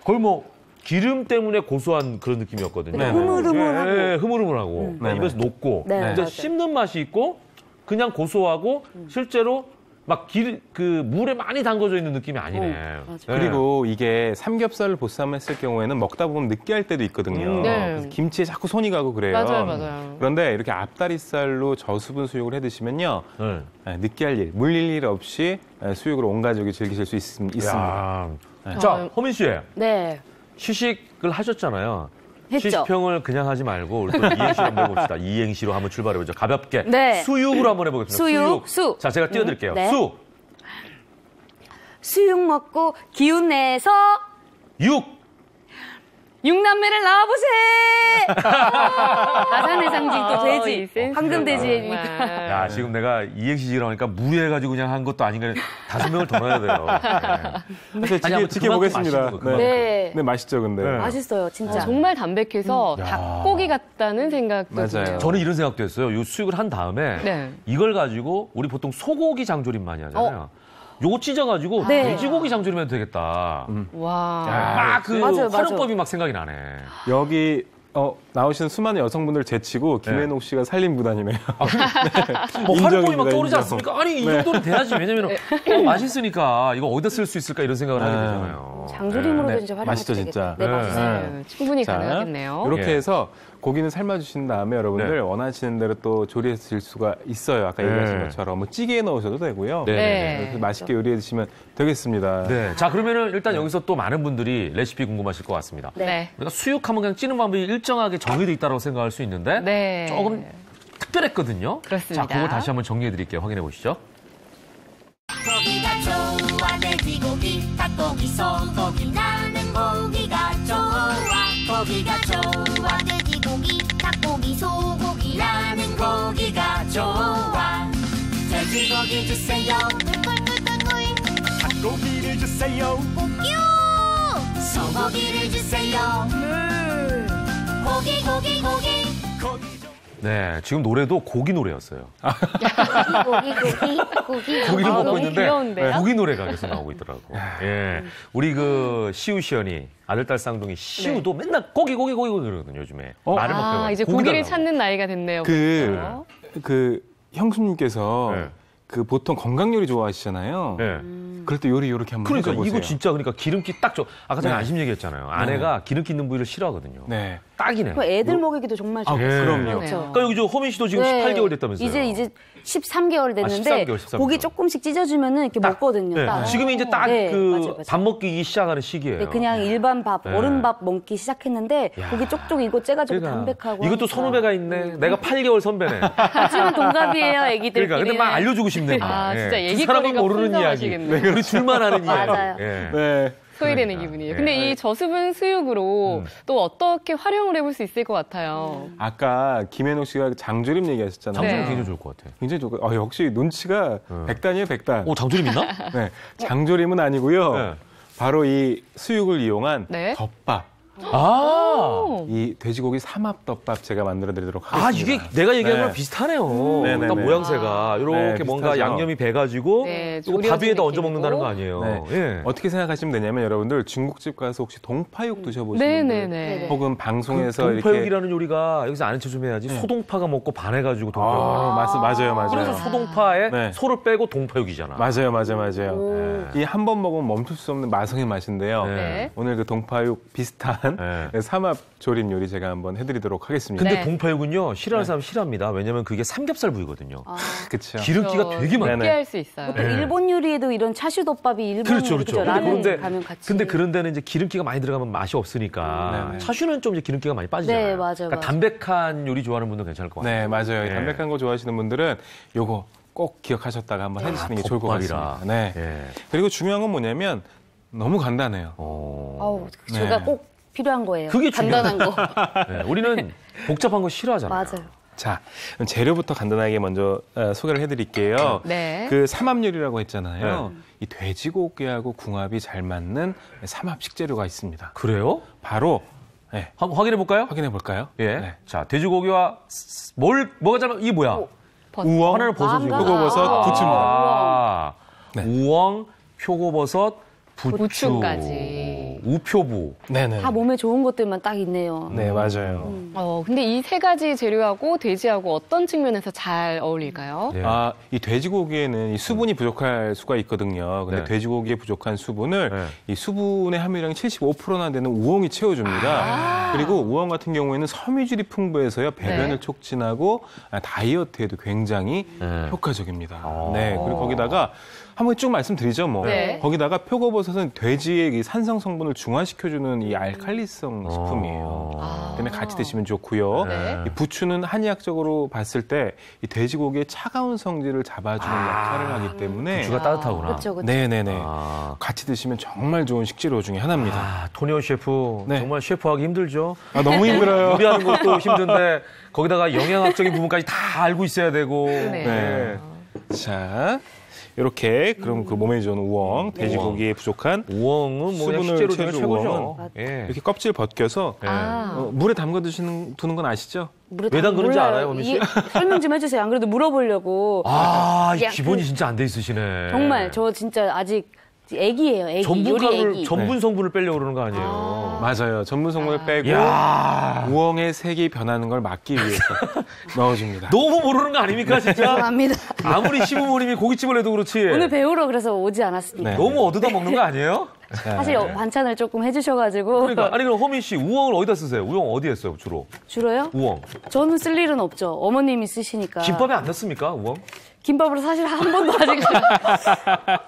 거의 뭐 기름 때문에 고소한 그런 느낌이었거든요. 네, 흐물흐물하고. 예, 흐물흐물하고. 네네. 입에서 녹고. 네, 진짜 맞아요. 씹는 맛이 있고 그냥 고소하고 실제로 막 그 물에 많이 담궈져 있는 느낌이 아니네. 맞아. 네. 그리고 이게 삼겹살을 보쌈했을 경우에는 먹다 보면 느끼할 때도 있거든요. 네. 그래서 김치에 자꾸 손이 가고 그래요. 맞아요. 그런데 이렇게 앞다리살로 저수분 수육을 해 드시면요. 네. 느끼할 일, 물릴 일 없이 수육을 온 가족이 즐기실 수 있습니다. 야. 자, 허민 씨. 네. 시식을 하셨잖아요. 했죠. 시식평을 그냥 하지 말고 우리 또 이행시로 한번 해봅시다. 이행시로 한번 출발해보죠. 가볍게. 네. 수육으로 한번 해보겠습니다. 수육. 자, 제가 띄워드릴게요. 네. 수육 먹고 기운 내서 육남매를 낳아보세! 가산의 상징 또 돼지. 센스. 황금 돼지니까. 정말. 야, 지금 내가 이행시를 하니까 무리해가지고 그냥 한 것도 아닌가 5명을 더 넣어야 돼요. 네. 아니, 지켜보겠습니다. 그만큼 맛있는 거, 네. 네, 맛있죠, 근데. 네. 맛있어요, 진짜. 정말 담백해서 닭고기 같다는 생각도 맞아요. 들어요. 저는 이런 생각도 했어요. 요 수육을 한 다음에 네. 이걸 가지고 우리 보통 소고기 장조림 많이 하잖아요. 요거 찢어가지고 네. 돼지고기 장조림 해도 되겠다. 와. 막 그 맞아요, 활용법이 막 생각이 나네. 여기 나오시는 수많은 여성분들 제치고 김혜녹 씨가 살린 무단이네요. 뭐 활용법이 막 인정입니다, 떠오르지 인정. 않습니까? 아니 이 정도는 돼야지. 왜냐면 맛있으니까 이거 어디다 쓸 수 있을까 이런 생각을 하게 되잖아요. 장조림으로도 네. 진짜 활용해도 맛있죠, 되겠다. 진짜. 네, 네. 맛있어요. 네, 충분히 가능하겠네요. 이렇게 예. 해서 고기는 삶아주신 다음에 여러분들 네. 원하시는 대로 또 조리해 드실 수가 있어요. 아까 얘기하신 네. 것처럼 뭐 찌개에 넣으셔도 되고요. 네. 그래서 맛있게 요리해 드시면 되겠습니다. 네. 자, 그러면은 일단 여기서 또 많은 분들이 레시피 궁금하실 것 같습니다. 네. 우리가 수육하면 그냥 찌는 방법이 일정하게 정해져 있다고 생각할 수 있는데 네. 조금 특별했거든요. 그렇습니다. 자, 그걸 다시 한번 정리해 드릴게요. 확인해 보시죠. 고기가 좋아 돼지고기 닭고기 소고기 나는 고기가 좋아 고기가 좋아 돼지고기 닭고기 소고기 나는 고기가 좋아 돼지고기 주세요 꿀꿀꿀꿀꿀 닭고기를 주세요 꼭요 소고기를 주세요 고기 고기 고기 네, 지금 노래도 고기 노래였어요. 고기. 고기를 먹고 너무 있는데 귀여운데요? 고기 노래가 계속 나오고 있더라고. 예, 우리 그 시우 시연이 아들딸 쌍둥이 시우도 맨날 고기 그러거든요 요즘에. 말을 막 배워요. 이제 고기 고기를 달라고. 찾는 나이가 됐네요. 그 형수님께서 네. 그 보통 건강 요리 좋아하시잖아요. 네. 그럴 때 요리 이렇게 한번 그러니까 해줘보세요. 이거 진짜 그러니까 기름기 딱 줘. 아까 제가 네. 안심 얘기했잖아요. 아내가 기름기 있는 부위를 싫어하거든요. 네. 딱이네. 그 애들 먹이기도 정말 아, 좋아요. 그럼요. 그러네요. 그러니까 여기 저 허민 씨도 지금 네. 18개월 됐다면서요. 이제 13개월 됐는데 13개월. 고기 조금씩 찢어주면은 이렇게 먹거든요. 네. 딱. 지금 이제 딱 네, 그 맞아요. 밥 먹기 시작하는 시기예요. 네, 그냥 일반 밥, 네. 어른밥 먹기 시작했는데 야. 고기 쪽쪽 이거 째가지고 그러니까 담백하고 이것도 하니까. 선후배가 있네. 내가 8개월 선배네. 하지만 동갑이에요, 애기들끼리. 그러니까 근데 막 알려주고 싶네. 막. 아, 진짜 두 얘기거리가 사람은 모르는 이야기. 풍성하시겠네요. 우리 둘만 아는 이야기. 맞아요. 예. 네. 소외되는 그러니까. 기분이에요. 예. 근데 이 저수분 수육으로 또 어떻게 활용을 해볼 수 있을 것 같아요. 아까 김혜녹 씨가 장조림 얘기하셨잖아요. 장조림 네. 굉장히 좋을 것 같아. 굉장히 좋고 역시 눈치가 백단이에요, 백단. 오, 장조림 있나? 네. 장조림은 아니고요. 네. 바로 이 수육을 이용한 네. 덮밥. 아. 이 돼지고기 삼합덮밥 제가 만들어드리도록 하겠습니다. 아, 이게 내가 얘기한 네. 거랑 비슷하네요. 네네네. 딱 모양새가. 이렇게 네, 뭔가 비슷하죠. 양념이 배가지고 네, 이거 밥 조려진 위에다 얹어 느낌이고. 먹는다는 거 아니에요. 네. 예. 어떻게 생각하시면 되냐면 여러분들 중국집 가서 혹시 동파육 드셔보신 분들 네네네. 혹은 방송에서 이렇게 동파육이라는 요리가 여기서 아는 척 좀 해야지. 소동파가 먹고 반해가지고 동파육. 맞아요. 그래서 소동파에 네. 소를 빼고 동파육이잖아. 맞아요. 네. 이 한 번 먹으면 멈출 수 없는 마성의 맛인데요. 네. 오늘 그 동파육 비슷한 네. 삼합 조림 요리 제가 한번 해드리도록 하겠습니다. 근데 네. 동파육은요, 싫어하는 사람 싫어합니다. 왜냐면 그게 삼겹살 부위거든요. 그렇죠. 기름기가 되게 많아요. 느끼 할수 있어요. 네. 일본 요리에도 이런 차슈덮밥이 일본 그렇죠. 그죠? 근데 라면 그런데, 가면 같이. 근데 그런 데는 이제 기름기가 많이 들어가면 맛이 없으니까 네네. 차슈는 좀 이제 기름기가 많이 빠지잖아요. 네, 맞아요, 그러니까 맞아요. 담백한 요리 좋아하는 분들은 괜찮을 것 같아요. 네, 맞아요. 네. 담백한 거 좋아하시는 분들은 요거 꼭 기억하셨다가 한번 해주시는 게 좋을 것 덮밥이라. 같습니다. 네. 예. 그리고 중요한 건 뭐냐면 너무 간단해요. 아우, 제가 네. 꼭 필요한 거예요. 그게 간단한 거. 네, 우리는 복잡한 거 싫어하잖아요. 맞아요. 자, 그럼 재료부터 간단하게 먼저 소개를 해드릴게요. 네. 그 삼합 요리라고 했잖아요. 이 돼지고기하고 궁합이 잘 맞는 삼합 식재료가 있습니다. 그래요? 바로 네, 한번 확인해 볼까요? 확인해 볼까요? 예. 네. 자, 돼지고기와 뭐가 잘 이게 뭐야? 우엉, 하나는 버섯이고 표고버섯, 부추입니다. 아, 네. 우엉, 표고버섯, 부추. 부추까지. 우표부. 네네. 다 몸에 좋은 것들만 딱 있네요. 네, 맞아요. 근데 이 세 가지 재료하고 돼지하고 어떤 측면에서 잘 어울릴까요? 네. 이 돼지고기에는 이 수분이 부족할 수가 있거든요. 근데 네. 돼지고기에 부족한 수분을 네. 이 수분의 함유량이 75%나 되는 우엉이 채워줍니다. 그리고 우엉 같은 경우에는 섬유질이 풍부해서요. 배변을 네. 촉진하고 다이어트에도 굉장히 네. 효과적입니다. 네, 그리고 거기다가 한번 쭉 말씀드리죠, 뭐. 네. 거기다가 표고버섯은 돼지의 이 산성 성분을 중화시켜주는 이 알칼리성 식품이에요. 때문에 같이 드시면 좋고요. 네. 이 부추는 한의학적으로 봤을 때 이 돼지고기의 차가운 성질을 잡아주는 역할을 하기 때문에 부추가 따뜻하구나. 그렇죠, 그렇죠. 네네네. 아. 같이 드시면 정말 좋은 식재료 중에 하나입니다. 아, 토니오 셰프 네. 정말 셰프하기 힘들죠. 너무 힘들어요. 요리하는 것도 힘든데 거기다가 영양학적인 부분까지 다 알고 있어야 되고. 네. 자, 이렇게 그럼 그 몸에 좋은 우엉, 돼지고기에 부족한 우엉은 뭐 그냥 수분을 식재료 중에 채워줄 최고죠. 우엉은 예. 이렇게 껍질 벗겨서 물에 담가 두는 건 아시죠? 물에 왜 담그는지 몰라요. 알아요, 허미 씨? 이게 설명 좀 해주세요. 안 그래도 물어보려고. 아, 이 야, 기본이 그- 진짜 안 돼 있으시네. 정말 저 진짜 아직 애기예요. 애기. 요리 전분가루를 애기. 전분 성분을 빼려고 그러는 거 아니에요. 맞아요. 전분 성분을 빼고 이야. 우엉의 색이 변하는 걸 막기 위해서 넣어줍니다. 너무 모르는 거 아닙니까, 진짜? 죄송합니다. 아무리 시부모님이 고깃집을 해도 그렇지. 오늘 배우러 그래서 오지 않았으니까. 네. 너무 얻어다 먹는 거 아니에요? 사실 반찬을 조금 해주셔가지고. 그러니까 아니 그럼 허민 씨 우엉을 어디다 쓰세요? 우엉 어디에 써요 주로? 주로요? 우엉. 저는 쓸 일은 없죠. 어머님이 쓰시니까. 김밥에 안 넣습니까 우엉? 김밥으로 사실 한 번도 아직.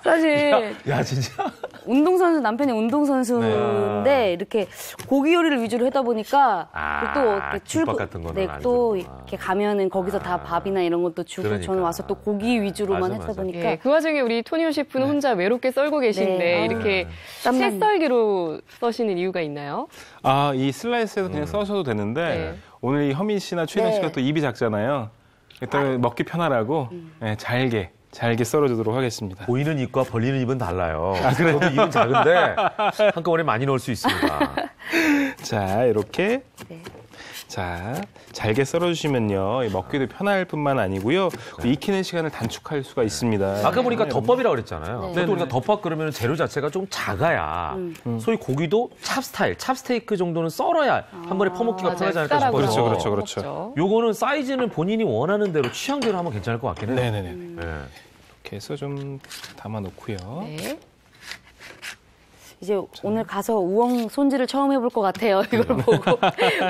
사실 야 진짜. 운동선수, 남편이 운동선수인데 네. 이렇게 고기 요리를 위주로 하다 보니까 아, 또 이렇게 김밥 같은 거는 네, 안 또 주는구나. 이렇게 가면은 거기서 다 밥이나 이런 것도 주고 그러니까. 저는 와서 또 고기 위주로만 맞아, 했다 맞아. 보니까 예, 그 와중에 우리 토니오 셰프는 혼자 외롭게 썰고 계신데 네. 이렇게 땀나네. 채썰기로 써시는 이유가 있나요? 이 슬라이스에서 그냥 써셔도 되는데 네. 오늘 이 허민 씨나 최현 네. 씨가 또 입이 작잖아요. 일단 먹기 편하라고 네, 잘게 썰어주도록 하겠습니다. 보이는 입과 벌리는 입은 달라요. 저도 입은 작은데 한꺼번에 많이 넣을 수 있습니다. 자, 이렇게. 네. 자, 잘게 썰어주시면요. 먹기도 편할 뿐만 아니고요. 익히는 시간을 단축할 수가 있습니다. 아까 보니까 덮밥이라고 그랬잖아요. 네. 또 우리가 덮밥 그러면 재료 자체가 좀 작아야 소위 고기도 찹스테이크 정도는 썰어야 한 번에 퍼먹기가 맞아요. 편하지 않을까 숟가락으로 싶어서. 그렇죠. 먹죠. 요거는 사이즈는 본인이 원하는 대로 취향대로 하면 괜찮을 것 같긴 해요. 네네네. 네. 이렇게 해서 좀 담아놓고요. 네. 이제 오늘 가서 우엉 손질을 처음 해볼 것 같아요. 이걸 보고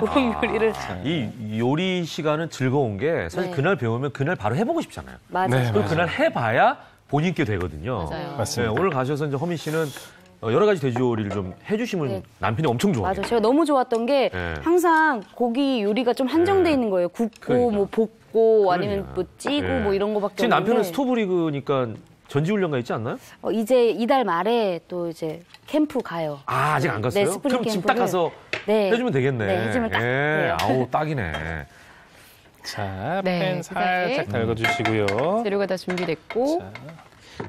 우엉 요리를. 이 요리 시간은 즐거운 게 사실 네. 그날 배우면 그날 바로 해보고 싶잖아요. 맞아요. 네, 그리고 맞아요. 그날 해봐야 본인께 되거든요. 맞아요. 맞습니다. 네, 오늘 가셔서 이제 허민 씨는 여러 가지 돼지 요리를 좀 해주시면 네. 남편이 엄청 좋아해요. 맞아요. 제가 너무 좋았던 게 네. 항상 고기 요리가 좀 한정돼 있는 거예요. 굽고 그러니까. 뭐 볶고 아니면 그러니까. 뭐 찌고 네. 뭐 이런 거밖에 지금 없는데 남편은 스토브리그니까 전지훈련가 있지 않나요? 이제 이달 말에 또 이제 캠프 가요. 아, 아직 안 갔어요? 네, 스프링 그럼 지금 딱 캠프를- 가서 네. 해주면 되겠네. 네, 해주면 딱 돼요. 아우, 딱이네. 자, 네, 팬 그다음에 살짝 달궈주시고요. 재료가 다 준비됐고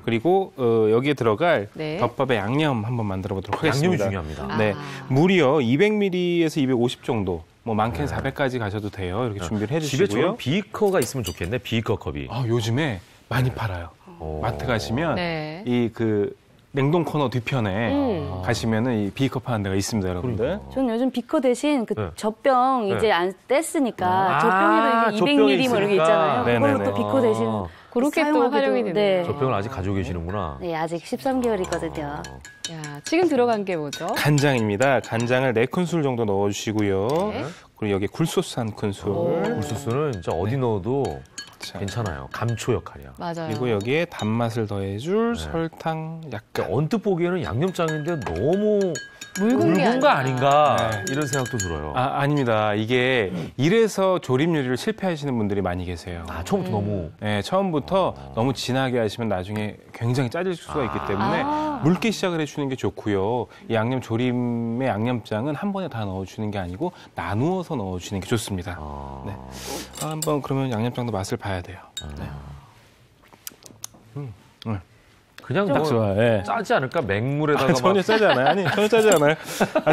그리고 여기에 들어갈 네. 덮밥의 양념 한번 만들어 보도록 양념이 하겠습니다. 중요합니다. 네, 물이요 200ml에서 250 정도, 뭐 많게는 네. 400까지 가셔도 돼요. 이렇게 준비를 집에 해주시고요. 저런 비커가 있으면 좋겠네, 비커 컵이. 요즘에 많이 팔아요. 오. 마트 가시면 네. 이 그 냉동 코너 뒤편에 가시면은 이 비컵 하는 데가 있습니다, 여러분들. 그러니까. 저는 요즘 비커 대신 그 네. 젖병 네. 이제 안 뗐으니까 아, 젖병에도 이제 젖병이 200ml 뭐 이렇게 있으니까. 있잖아요. 그걸로 네네네. 또 비커 대신 그렇게 또 사용하기도- 활용이 되네요. 네. 저 병을 아직 가지고 계시는구나. 네, 아직 13개월이거든요. 야, 지금 들어간 게 뭐죠? 간장입니다. 간장을 4큰술 정도 넣어주시고요. 네. 그리고 여기 굴소스 1큰술. 굴소스는 진짜 어디 넣어도 자, 괜찮아요. 감초 역할이야. 맞아요. 그리고 여기에 단맛을 더해줄 설탕 약간. 그러니까 언뜻 보기에는 양념장인데 너무 묽은 게 묽은 거 아닌가. 아닌가 네. 이런 생각도 들어요. 아닙니다. 이게 이래서 조림 요리를 실패하시는 분들이 많이 계세요. 처음부터 너무 네, 처음부터 너무 진하게 하시면 나중에 굉장히 짜질 수가 있기 때문에 묽게 시작을 해주는 게 좋고요. 이 양념 조림의 양념장은 한 번에 다 넣어주는 게 아니고 나누어서 넣어주는 게 좋습니다. 네. 한번 그러면 양념장도 맛을 봐야 돼요. 그냥 딱 뭐 좋아. 예. 짜지 않을까? 맹물에다가 전혀 막 짜지 않아요. 아니, 전혀 짜지 않아요.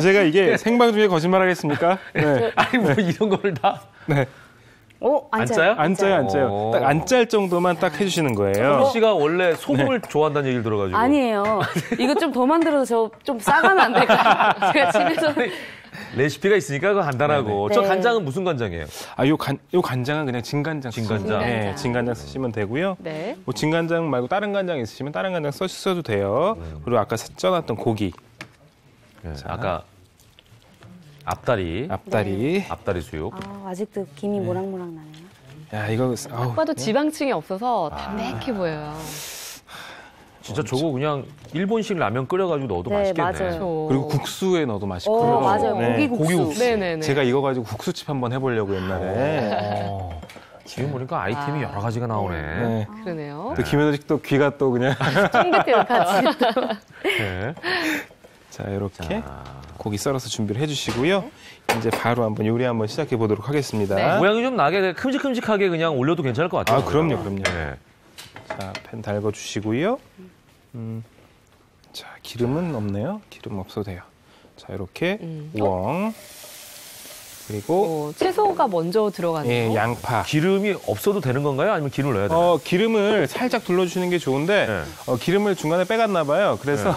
제가 이게 생방 중에 거짓말 하겠습니까? 네. 아니 뭐 이런 거를 다 네. 안 짜요? 안 짜요, 안 짜요. 오. 딱 안 짤 정도만 딱 해주시는 거예요. 정민 씨가 원래 소금을 좋아한다는 얘기를 들어가지고. 아니에요. 이거 좀 더 만들어서 저 좀 싸가면 안 될까요? 제가 집에서. 레시피가 있으니까 그거 간단하고. 네네. 저 네. 간장은 무슨 간장이에요? 요 간장은 그냥 진간장. 진간장. 네, 진간장 쓰시면 되고요. 네. 뭐 진간장 말고 다른 간장 있으시면 다른 간장 써도 돼요. 그리고 아까 쪄놨던 고기, 네, 아까 앞다리 수육. 아직도 김이 모락모락 나네요. 야, 이거 딱 봐도 지방층이 없어서 담백해 보여요. 진짜 저거 그냥 일본식 라면 끓여가지고 넣어도 네, 맛있겠네. 맞아요. 그렇죠. 그리고 국수에 넣어도 맛있고요. 맞아요. 네. 고기국수. 네네네. 제가 이거 가지고 국수집 한번 해보려고 옛날에. 지금 보니까 아이템이 여러 가지가 나오네. 네. 그러네요. 또 김현우 또 귀가 또 그냥. 쫑긋해요, 같이. 네. 자, 이렇게 자. 고기 썰어서 준비를 해주시고요. 이제 바로 한번 요리 한번 시작해 보도록 하겠습니다. 네. 모양이 좀 나게 큼직큼직하게 그냥 올려도 괜찮을 것 같아요. 아, 그럼요. 네. 자, 팬 달궈주시고요. 자, 기름은 없네요. 기름 없어도 돼요. 자, 이렇게 우엉 그리고 채소가 먼저 들어가네요. 예, 양파. 기름이 없어도 되는 건가요? 아니면 기름을 넣어야 되나요? 기름을 살짝 둘러주시는 게 좋은데 네. 기름을 중간에 빼갔나 봐요. 그래서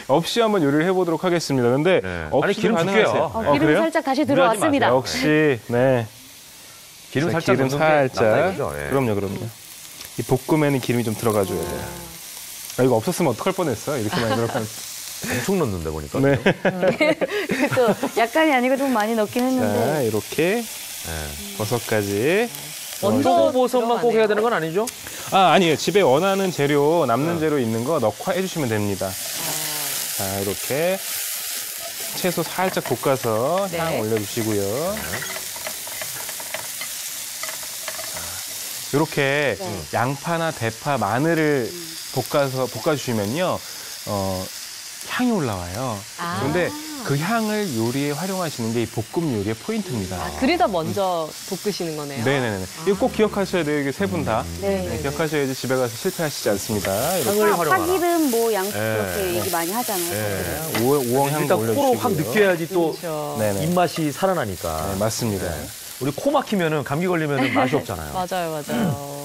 없이 한번 요리를 해보도록 하겠습니다. 근데 네. 없이도 아니, 기름 가능하세요. 줄게요. 기름이 그래요? 살짝 다시 무리하지 들어왔습니다. 역시 네. 기름 자, 살짝 기름 넣는 게 낫다 살짝. 이거죠? 예. 그럼요. 이 볶음에는 기름이 좀 들어가줘야 돼요. 이거 없었으면 어떡할 뻔했어요. 이렇게 많이 들어가면. 엄청 넣는데 보니까. 네. 또 약간이 아니고 좀 많이 넣긴 자, 했는데. 이렇게 버섯까지. 먼저 버섯만 꼭 해야 되는 건 아니죠? 아니에요. 집에 원하는 재료, 남는 재료 있는 거 넣고 해주시면 됩니다. 자, 이렇게 채소 살짝 볶아서 네. 향 올려주시고요. 이렇게 양파나 대파, 마늘을 볶아주시면요, 향이 올라와요. 그런데 그 향을 요리에 활용하시는 게 이 볶음 요리의 포인트입니다. 그래서 먼저 볶으시는 거네요. 네네네. 이거 꼭 기억하셔야 돼요. 이게 세 분 다. 네. 기억하셔야지 집에 가서 실패하시지 않습니다. 이렇게 향을 활용하라. 파기름, 뭐 양파 네. 이렇게 얘기 많이 하잖아요. 네. 우엉 향 일단 올려주시고요. 코로 확 느껴야지 또 그렇죠. 네네. 입맛이 살아나니까. 네, 맞습니다. 우리 코 막히면은 감기 걸리면은 맛이 없잖아요. 맞아요.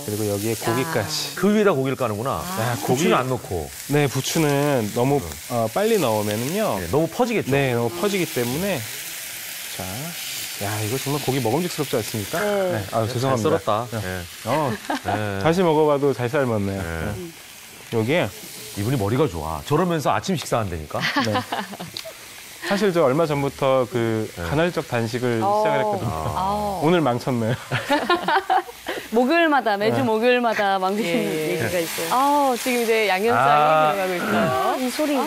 그리고 여기에 고기까지. 그 위에다 고기를 까는구나. 야, 고기는 안 넣고. 네, 부추는 너무 빨리 넣으면은요. 네, 너무 퍼지겠죠. 네, 너무 퍼지기 때문에. 자, 야, 이거 정말 고기 먹음직스럽지 않습니까? 네. 아, 잘 죄송합니다. 썰었다. 네. 네. 다시 먹어봐도 잘 삶았네요. 네. 여기에 이분이 머리가 좋아. 저러면서 아침 식사한다니까. 사실 저 얼마 전부터 그 간헐적 단식을 시작을 했거든요. 오늘 망쳤네요. 목요일마다, 매주 목요일마다 망치는 예. 얘기가 있어요. 지금 이제 양념장이 아. 들어가고 있어요. 이 소리.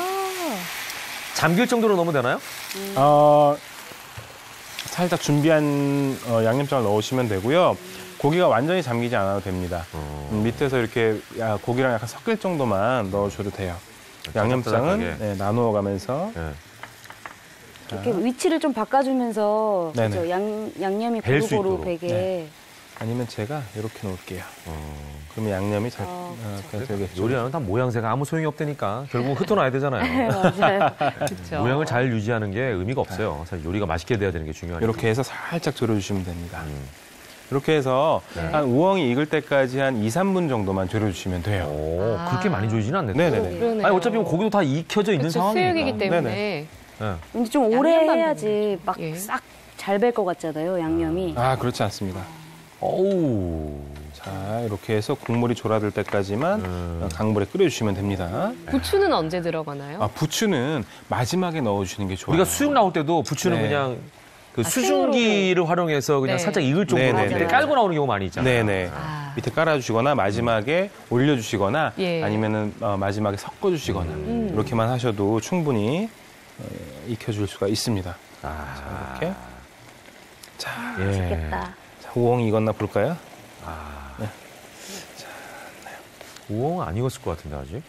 잠길 정도로 넣으면 되나요? 살짝 준비한 양념장을 넣으시면 되고요. 고기가 완전히 잠기지 않아도 됩니다. 밑에서 이렇게 고기랑 약간 섞일 정도만 넣어줘도 돼요. 양념장은 따뜻하게. 나누어가면서 네. 이렇게 위치를 좀 바꿔주면서 네네. 그죠? 양념이 벨수 고루고루 있도록. 배게. 네. 아니면 제가 이렇게 놓을게요. 그러면 양념이 잘 되겠죠. 요리하면 다 모양새가 아무 소용이 없다니까. 결국 흩어놔야 되잖아요. 맞아요. 그렇죠. 모양을 잘 유지하는 게 의미가 없어요. 사실 요리가 맛있게 돼야 되는 게 중요하니까. 이렇게 해서 살짝 졸여주시면 됩니다. 이렇게 해서 한 우엉이 익을 때까지 한 2, 3분 정도만 졸여주시면 돼요. 오, 그렇게 많이 조이지는 않네. 네네네. 그러네요. 아니, 어차피 고기도 다 익혀져 있는 그렇죠. 상황이니까. 수육이기 때문에. 네. 근데 좀 오래 양념만 해야지 막 예. 싹 잘 뵐 것 같잖아요, 양념이. 그렇지 않습니다. 어우. 자, 이렇게 해서 국물이 졸아들 때까지만 강불에 끓여주시면 됩니다. 부추는 언제 들어가나요? 부추는 마지막에 넣어주시는 게 좋아요. 우리가 수육 나올 때도 부추는 네. 그냥 그 수증기를 활용해서 그냥 네. 살짝 익을 정도로 네네네. 밑에 깔고 나오는 경우 많이 있잖아요. 네네. 밑에 깔아주시거나 마지막에 올려주시거나 예. 아니면은 마지막에 섞어주시거나 이렇게만 하셔도 충분히 익혀줄 수가 있습니다. 자, 이렇게. 자, 예. 맛있겠다. 자, 우엉이 익었나 볼까요? 우엉 안 익었을 것 같은데 아직.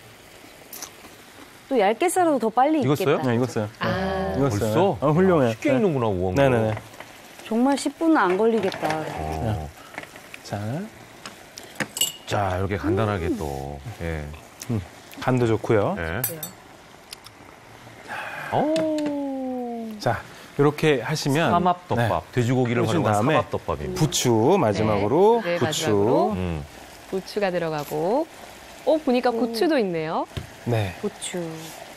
또 얇게 썰어도 더 빨리 익었어요? 익겠다. 네, 익었어요. 익었어요. 벌써? 훌륭해요. 쉽게 네. 익는구나 우엉. 네네네. 정말 10분은 안 걸리겠다. 자, 자 이렇게 간단하게 또. 예. 간도 좋고요. 예. 네. 오. 자, 이렇게 하시면 삼합덮밥. 돼지고기를 해준 활용한 다음에 삼합덮밥입니다. 부추 마지막으로 네, 부추. 마지막으로. 고추가 들어가고. 보니까 고추도 있네요. 네. 고추.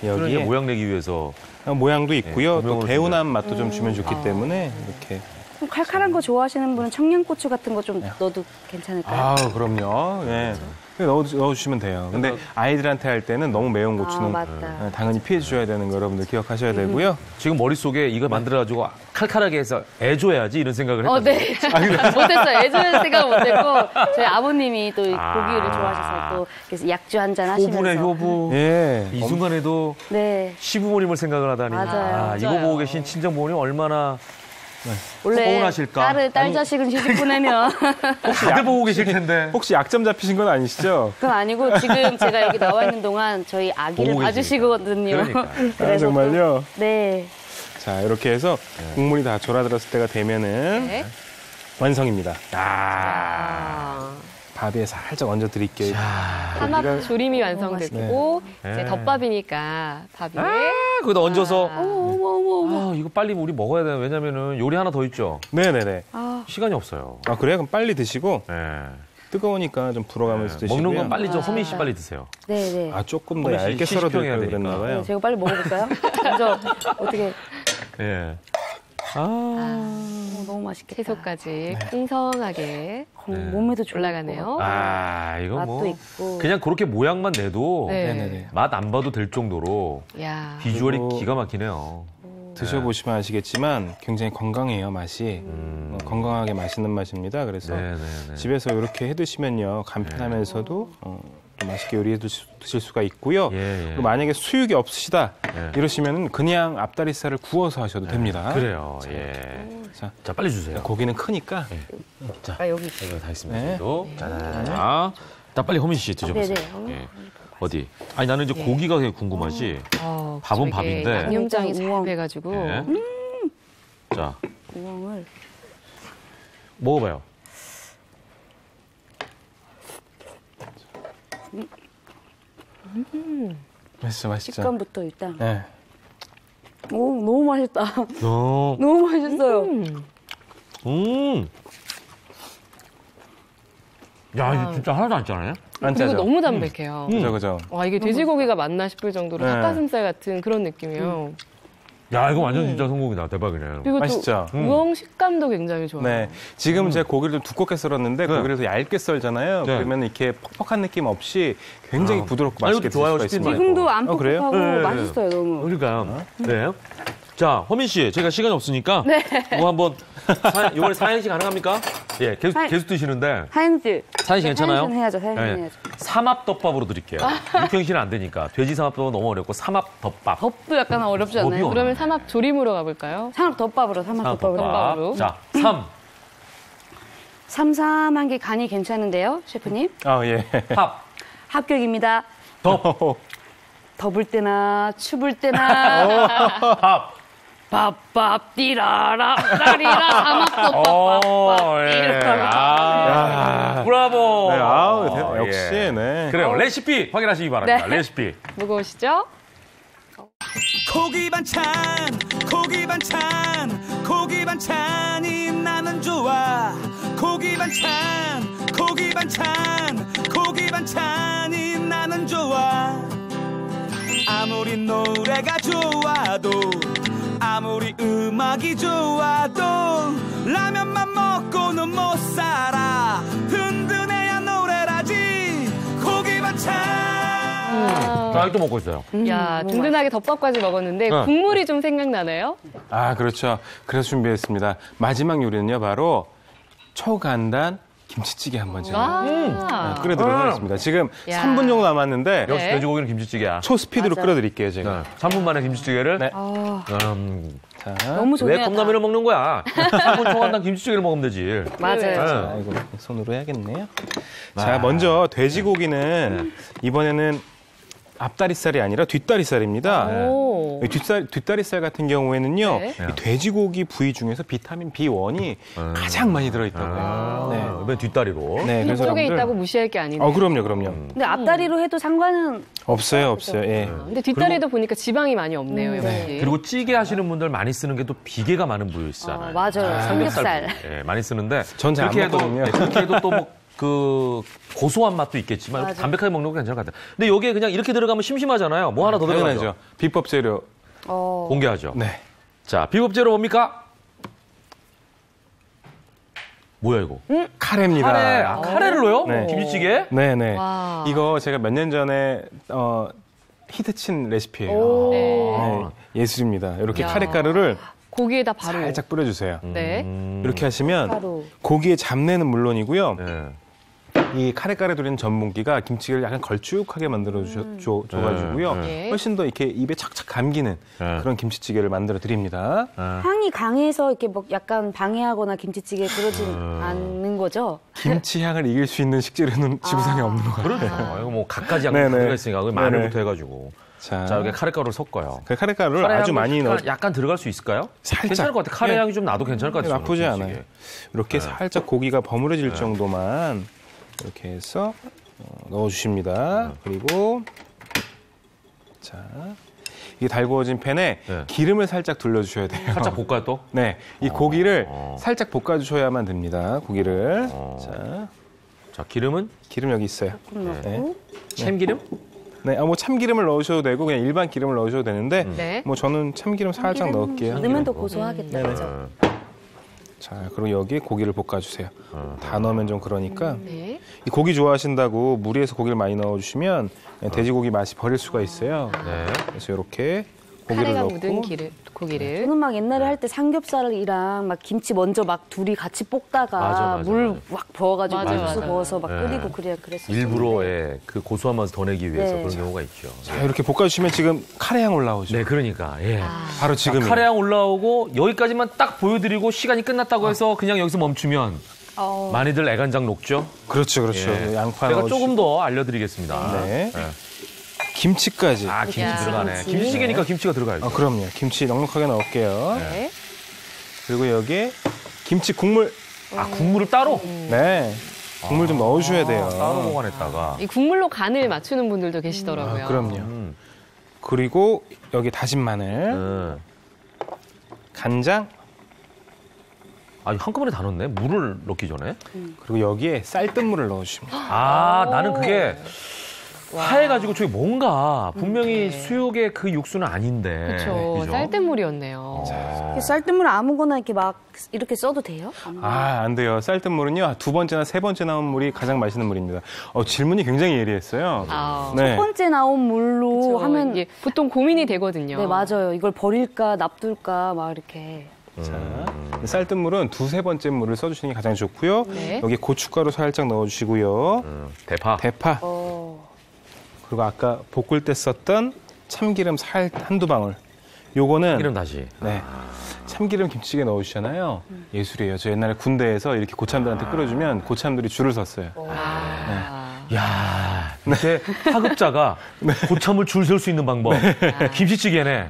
그런 이제 여기에 모양 내기 위해서 모양도 있고요. 또 고명으로 개운한 맛도 좀 주면 좋기 때문에 이렇게. 좀 칼칼한 거 좋아하시는 분은 청양고추 같은 거 좀 넣어도 괜찮을까요? 아, 그럼요. 예. 넣어주시면 돼요. 근데 아이들한테 할 때는 너무 매운 고추는 맞다. 당연히 피해 주셔야 되는 거 여러분들 기억하셔야 되고요. 지금 머릿속에 이거 만들어가지고 칼칼하게 해서 애줘야지 이런 생각을 했거든요. 네. 못했어요. 예전에 생각 못했고 저희 아버님이 또 고기를 좋아하셔서 또 그래서 약주 한잔 하시면서. 효부네 효부. 예. 이 순간에도 네. 시부모님을 생각을 하다니. 맞아요. 이거 보고 계신 친정부모님 얼마나 원래 서운하실까? 딸 자식은 시집 보내면 다들 보고 계실 텐데. 혹시 약점 잡히신 건 아니시죠? 그건 아니고 지금 제가 여기 나와 있는 동안 저희 아기를 보고 봐주시거든요. 그러니까. 아, 정말요? 네. 자, 이렇게 해서 국물이 다 졸아들었을 때가 되면은 네. 완성입니다. 아. 밥에 살짝 얹어 드릴게요. 삼합 조림이 완성됐고 네. 이제 덮밥이니까 밥 위에 거기다 얹어서. 어머. 이거 빨리 우리 먹어야 돼. 왜냐면은 요리 하나 더 있죠. 네네네. 시간이 없어요. 아, 그래요? 그럼 빨리 드시고 네. 뜨거우니까 좀 불어가면서 드시고요. 먹는 건 빨리 좀 호민 씨 빨리 드세요. 네네. 아, 조금 더 호민 씨 얇게 썰어 시식평해야 드릴까 그랬나 되니까. 봐요. 네, 제가 빨리 먹어볼까요? 먼저 어떻게? 예. 너무 맛있겠다. 채소까지 풍성하게 몸에도 좋을 올라가네요. 이거 맛도 뭐 있고. 그냥 그렇게 모양만 내도 네. 네네네. 맛 안 봐도 될 정도로 야. 비주얼이 그리고- 기가 막히네요. 드셔보시면 아시겠지만 굉장히 건강해요, 맛이. 건강하게 맛있는 맛입니다. 그래서 네네네. 집에서 이렇게 해 드시면요. 간편하면서도 좀 맛있게 요리해 드실 수가 있고요. 예. 그리고 만약에 수육이 없으시다 예. 이러시면 그냥 앞다리살을 구워서 하셔도 됩니다. 그래요. 예. 자, 빨리 주세요. 고기는 크니까. 여기. 이거 다 있습니다. 네. 또. 자, 빨리 호민 씨 드셔보세요. 네네. 예. 어디? 아니 나는 이제 고기가 되게 궁금하지. 밥은 저게 밥인데. 양념장이 잘 우엉. 배가지고 예. 자, 우엉을. 먹어봐요. 맛있죠. 식감부터 일단. 네. 오, 너무 맛있다. 너무 맛있어요. 야, 이거 진짜 하나도 안 짜네. 안 그리고 짜죠? 너무 담백해요. 그죠. 와 이게 돼지고기가 맞나 싶을 정도로 네. 닭가슴살 같은 그런 느낌이에요. 야, 이거 완전 진짜 성공이다. 대박이네. 그리고 맛있죠? 또 우엉 식감도 굉장히 좋아요. 네. 지금 제가 고기를 좀 두껍게 썰었는데 고기를 더 얇게 썰잖아요. 네. 그러면 이렇게 퍽퍽한 느낌 없이 굉장히 부드럽고 아니, 맛있게 이것도 좋아요. 드실 수가 스팀 있습니다. 지금도 안 그래요? 퍽퍽하고 네. 맛있어요, 너무. 그러니까. 네. 자, 허민 씨, 제가 시간이 없으니까 이거 한번 이번에 사행시 가능합니까? 예, 계속 드시는데 사행시. 사행시 괜찮아요? 사행시는 해야죠, 사행시는 네. 해야죠. 삼합덮밥으로 드릴게요. 육형 씨는 안 되니까 돼지 삼합덮은 너무 어렵고 삼합덮밥. 덮도 약간 어렵지 않나요? 덮이 그러면 삼합 조림으로 가볼까요? 삼합덮밥으로. 덮밥으로. 자, 삼, 삼삼한 게 간이 괜찮은데요, 셰프님? 아, 예. 합, 합격입니다. 덮, 더블 때나 추불 때나 합. 밥밥 띠라라 따리라 삼합덮밥 예. 야. 브라보. 네, 아우, 어, 역시, 예. 네. 그래요. 레시피 확인하시기 바랍니다. 네. 레시피. 무거우시죠? 고기 반찬 고기 반찬 고기 반찬이 나는 좋아 고기 반찬 고기 반찬 고기 반찬이 나는 좋아 아무리 노래가 좋아도 아무리 음악이 좋아도 라면만 먹고는 못 살아 든든해야 노래라지 고기 반찬 저 아직도 먹고 있어요. 야 든든하게 덮밥까지 먹었는데 네. 국물이 좀 생각나네요. 아, 그렇죠. 그래서 준비했습니다. 마지막 요리는요, 바로 초간단 김치찌개 한번 제가 끓여드리도록 하겠습니다. 지금 야. 3분 정도 남았는데 역시 네. 돼지고기는 김치찌개야. 초스피드로 맞아. 끓여드릴게요, 제가. 3분 만에 김치찌개를. 네. 자, 자, 너무 왜 좋네요. 컵라면을 먹는 거야? 3분 초간단 김치찌개를 먹으면 되지. 맞아요. 자, 이거 손으로 해야겠네요. 자, 먼저 돼지고기는 이번에는 앞다리살이 아니라 뒷다리살입니다. 오. 이 뒷다리살 같은 경우에는요, 네. 이 돼지고기 부위 중에서 비타민 B1이 가장 많이 들어있다고 해요. 네. 맨 뒷다리로. 네, 그래서 쪽에 여러분들 있다고 무시할 게 아니네요. 그럼요. 근데 앞다리로 해도 상관은 없어요. 예. 근데 뒷다리도 보니까 지방이 많이 없네요, 역시. 그리고 찌개 하시는 분들 많이 쓰는 게 또 비계가 많은 부위 있잖아요. 맞아요. 삼겹살. 예, 많이 쓰는데 전 잘 안 그렇게 해도 먹거든요. 그렇게 해도 또 뭐 그 고소한 맛도 있겠지만 이렇게 담백하게 먹는 거 괜찮을 것 같아요. 근데 여기에 그냥 이렇게 들어가면 심심하잖아요. 뭐 하나 더 들어가죠. 당연하죠. 비법 재료. 공개하죠. 네. 자, 비법 재료 뭡니까? 뭐야 이거? 카레입니다. 카레를 넣어요? 네. 김치찌개? 네네. 와. 이거 제가 몇 년 전에 히트친 레시피예요. 네, 예술입니다. 이렇게 야. 카레가루를 고기에다 바로. 살짝 뿌려주세요. 네. 이렇게 하시면 바로. 고기의 잡내는 물론이고요. 네. 이 카레가루 들이는 전분기가 김치를 약간 걸쭉하게 만들어 줘가지고요. 네. 훨씬 더 이렇게 입에 착착 감기는 네. 그런 김치찌개를 만들어 드립니다. 향이 강해서 이렇게 뭐 약간 방해하거나 김치찌개 그러진 않는 거죠? 김치 향을 이길 수 있는 식재료는 지구상에 없는 것 같아요. 그렇죠. 이거 뭐 갖가지 네네. 양념 들어가 있으니까 그 마늘부터 네네. 해가지고. 자, 자, 여기 카레가루를 섞어요. 그 카레가루를 카레 아주 향이 많이 넣어. 약간 들어갈 수 있을까요? 살짝. 괜찮을 것 같아요. 카레 네. 향이 좀 나도 괜찮을 것 같아요. 나쁘지 저는 않아요. 이렇게 살짝 고기가 버무려질 정도만 이렇게 해서 넣어주십니다. 그리고 자, 이게 달구어진 팬에 네. 기름을 살짝 둘러주셔야 돼요. 살짝 볶아요 또? 네, 이 고기를 살짝 볶아주셔야만 됩니다. 고기를. 자, 기름은 기름 여기 있어요. 네. 참기름? 네, 뭐 참기름을 넣으셔도 되고 그냥 일반 기름을 넣으셔도 되는데 네. 뭐 저는 참기름 살짝 넣을게요. 넣으면 더 고소하겠다. 그죠? 자, 그리고 여기 고기를 볶아주세요. 다 넣으면 좀 그러니까. 네. 이 고기 좋아하신다고 무리해서 고기를 많이 넣어주시면 돼지고기 맛이 버릴 수가 있어요. 네. 그래서 이렇게 고기를 카레가 넣고 묻은 고기를. 저는 막 옛날에 할 때 삼겹살이랑 막 김치 먼저 막 둘이 같이 볶다가 맞아, 물 맞아. 막 부어가지고 맞아, 육수 맞아. 부어서 막 네. 끓이고 그랬었어요. 일부러 그 고소한 맛을 더 내기 위해서 네. 그런 경우가 있죠. 자, 이렇게 볶아주시면 지금 카레향 올라오죠. 네, 그러니까. 예. 바로 지금 카레향 올라오고 여기까지만 딱 보여드리고 시간이 끝났다고 해서 그냥 여기서 멈추면 많이들 애간장 녹죠. 그렇죠, 그렇죠. 예. 양파 제가 넣어주시고. 조금 더 알려드리겠습니다. 네. 네. 김치까지. 아, 김치 야. 들어가네. 김치. 김치찌개니까 김치가 들어가야죠. 그럼요. 김치 넉넉하게 넣을게요. 네. 그리고 여기에 김치 국물. 아, 국물을 따로? 네. 국물 좀 넣어주셔야 돼요. 따로 보관했다가. 이 국물로 간을 맞추는 분들도 계시더라고요. 그럼요. 그리고 여기 다진 마늘, 네. 간장, 아, 한꺼번에 다 넣네. 물을 넣기 전에. 그리고 여기에 쌀뜨물을 넣어주십니다. 아, 나는 그게 하얘가지고 저기 뭔가 분명히 수육의 그 육수는 아닌데. 그렇죠. 그죠? 쌀뜨물이었네요. 이렇게 쌀뜨물 아무거나 이렇게 막 이렇게 써도 돼요? 안 돼요. 쌀뜨물은요, 두 번째나 세 번째 나온 물이 가장 맛있는 물입니다. 질문이 굉장히 예리했어요. 아. 첫 네. 번째 나온 물로 그렇죠. 하면 이게 보통 고민이 되거든요. 네 맞아요. 이걸 버릴까 납둘까 막 이렇게. 자, 쌀뜨물은 두세 번째 물을 써주시는 게 가장 좋고요. 네. 여기 고춧가루 살짝 넣어주시고요. 대파. 대파. 그리고 아까 볶을 때 썼던 참기름 한두 방울. 요거는 기름 다시. 네. 참기름 김치찌개 넣으시잖아요. 예술이에요. 저 옛날에 군대에서 이렇게 고참들한테 끓여주면 고참들이 줄을 섰어요. 야, 이제 하급자가 고참을 줄 설 수 있는 방법. 김치찌개네.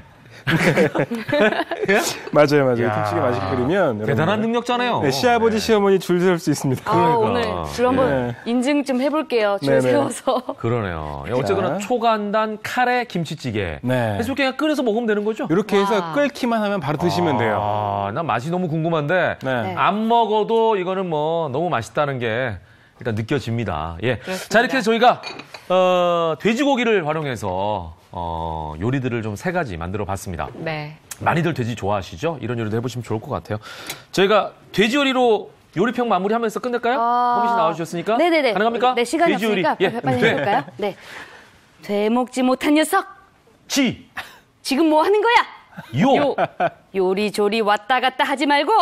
맞아요. 야. 김치찌개 맛있게 끓이면 대단한 여러분들, 능력자네요. 네, 시아버지 시어머니 줄 설 수 있습니다. 오늘 줄 한번 네. 인증 좀 해볼게요. 줄 네네. 세워서. 그러네요. 어쨌거나 초간단 카레 김치찌개. 네. 그래서 그냥 끓여서 먹으면 되는 거죠? 이렇게 해서 와. 끓기만 하면 바로 드시면 돼요. 아, 난 맛이 너무 궁금한데 네. 안 먹어도 이거는 뭐 너무 맛있다는 게 일단 느껴집니다. 예. 그렇습니다. 자, 이렇게 저희가 돼지고기를 활용해서 요리들을 좀 3가지 만들어 봤습니다. 네. 많이들 돼지 좋아하시죠? 이런 요리도 해보시면 좋을 것 같아요. 저희가 돼지 요리로 요리평 마무리하면서 끝낼까요? 호미 씨 나와주셨으니까. 네네네. 가능합니까? 네, 시간이 돼지 요리. 없으니까 예. 빨리 돼. 해볼까요? 네. 되먹지 못한 녀석! 지. 지금 뭐 하는 거야? 요. 요리조리 왔다 갔다 하지 말고!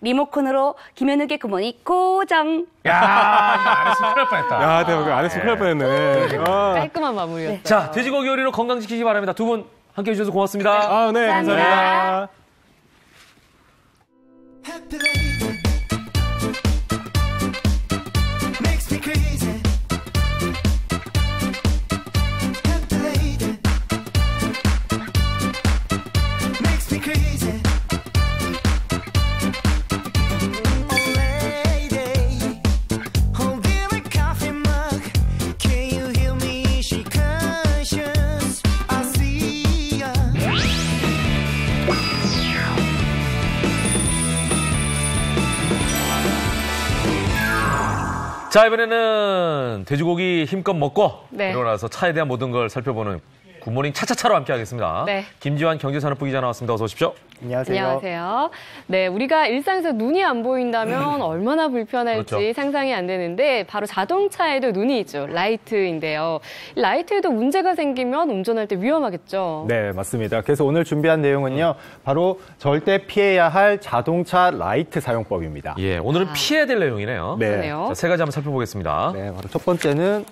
리모컨으로 김현욱의 굿모닝 고정! 야, 이거 안 했으면 큰일 날 뻔했다. 야, 대박. 안 했으면 큰일 날 뻔했네. 깔끔한 마무리였어요. 자, 돼지고기 요리로 건강 지키시기 바랍니다. 두 분 함께 해주셔서 고맙습니다. 네, 감사합니다. Happy lady makes me crazy. Happy lady 자, 이번에는 돼지고기 힘껏 먹고 네. 일어나서 차에 대한 모든 걸 살펴보는 굿모닝 차차차로 함께 하겠습니다. 네. 김지환 경제산업부 기자 나왔습니다. 어서 오십시오. 안녕하세요. 네, 우리가 일상에서 눈이 안 보인다면 얼마나 불편할지 그렇죠. 상상이 안 되는데 바로 자동차에도 눈이 있죠. 라이트인데요. 라이트에도 문제가 생기면 운전할 때 위험하겠죠. 네, 맞습니다. 그래서 오늘 준비한 내용은요. 바로 절대 피해야 할 자동차 라이트 사용법입니다. 예, 오늘은 피해야 될 내용이네요. 네. 그러네요. 자, 세 가지 한번 살펴보겠습니다. 네, 바로 첫 번째는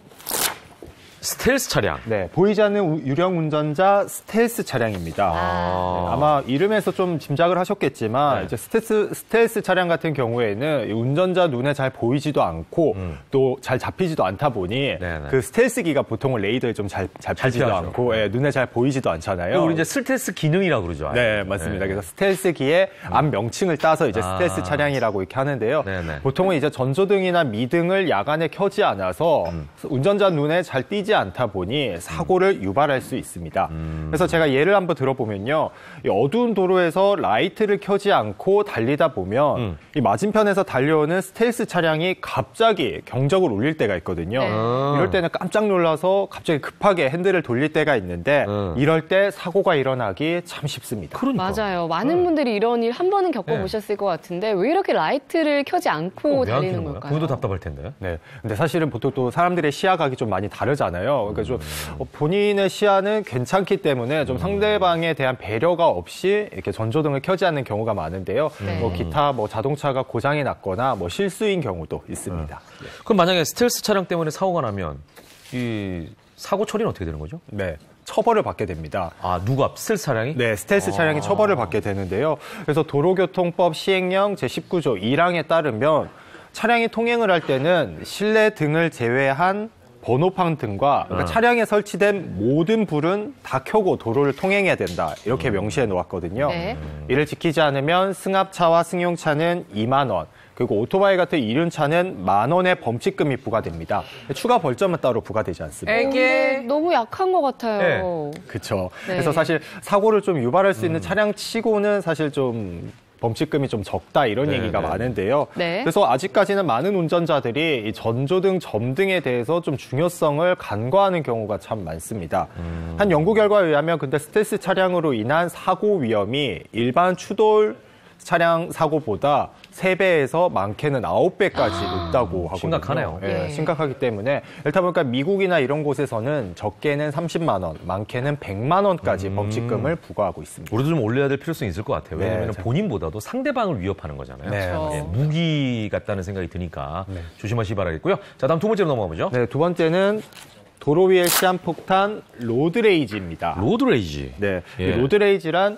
스텔스 차량. 네, 보이지 않는 유령 운전자 스텔스 차량입니다. 아. 아마 이름에서 좀 짐작을 하셨겠지만 네. 이제 스텔스 차량 같은 경우에는 이 운전자 눈에 잘 보이지도 않고 또 잘 잡히지도 않다 보니 네네. 그 스텔스기가 보통은 레이더에 좀 잘 잡히지도 피하죠. 않고 예, 눈에 잘 보이지도 않잖아요. 우리 이제 스텔스 기능이라고 그러죠. 네, 맞습니다. 그래서 스텔스기의 앞 명칭을 따서 이제 아. 스텔스 차량이라고 이렇게 하는데요. 네네. 보통은 이제 전조등이나 미등을 야간에 켜지 않아서 운전자 눈에 잘 띄지 않다 보니 사고를 유발할 수 있습니다. 그래서 제가 예를 한번 들어보면요. 이 어두운 도로에서 라이트를 켜지 않고 달리다 보면 이 맞은편에서 달려오는 스텔스 차량이 갑자기 경적을 울릴 때가 있거든요. 네. 이럴 때는 깜짝 놀라서 갑자기 급하게 핸들을 돌릴 때가 있는데 이럴 때 사고가 일어나기 참 쉽습니다. 맞아요. 많은 분들이 이런 일 한 번은 겪어보셨을 것 같은데 왜 이렇게 라이트를 켜지 않고 왜안 달리는 켜는 거야? 걸까요? 그것도 답답할 텐데. 네. 근데 사실은 보통 또 사람들의 시야각이 좀 많이 다르잖아요. 그러니까 좀 본인의 시야는 괜찮기 때문에 좀 상대방에 대한 배려가 없이 이렇게 전조등을 켜지 않는 경우가 많은데요. 네. 뭐 기타 뭐 자동차가 고장이 났거나 뭐 실수인 경우도 있습니다. 그럼 만약에 스텔스 차량 때문에 사고가 나면 이 사고 처리는 어떻게 되는 거죠? 네. 처벌을 받게 됩니다. 아, 누가? 스텔스 차량이? 네, 스텔스 차량이 처벌을 받게 되는데요. 그래서 도로교통법 시행령 제19조 1항에 따르면 차량이 통행을 할 때는 실내 등을 제외한 번호판 등과 그러니까 차량에 설치된 모든 불은 다 켜고 도로를 통행해야 된다. 이렇게 명시해 놓았거든요. 네. 이를 지키지 않으면 승합차와 승용차는 2만 원, 그리고 오토바이 같은 이륜차는 10,000원의 범칙금이 부과됩니다. 추가 벌점은 따로 부과되지 않습니다. 근데 너무 약한 것 같아요. 그렇죠. 네. 그래서 사실 사고를 좀 유발할 수 있는 차량 치고는 사실 좀 범칙금이 좀 적다 이런 네, 얘기가 네. 많은데요. 네. 그래서 아직까지는 많은 운전자들이 이 전조등, 점등에 대해서 좀 중요성을 간과하는 경우가 참 많습니다. 한 연구 결과에 의하면 근데 스텔스 차량으로 인한 사고 위험이 일반 추돌 차량 사고보다 3배에서 많게는 9배까지 높다고 하거든요. 심각하네요. 예, 예. 심각하기 때문에 일단 보니까 미국이나 이런 곳에서는 적게는 30만 원, 많게는 100만 원까지 범칙금을 부과하고 있습니다. 우리도 좀 올려야 될 필요성이 있을 것 같아요. 왜냐하면 네, 본인보다도 상대방을 위협하는 거잖아요. 네, 그렇죠. 예, 무기 같다는 생각이 드니까 조심하시기 바라겠고요. 자, 다음 두 번째로 넘어가 보죠. 네, 두 번째는 도로 위의 시한폭탄 로드레이지입니다. 로드레이지. 네, 예. 이 로드레이지란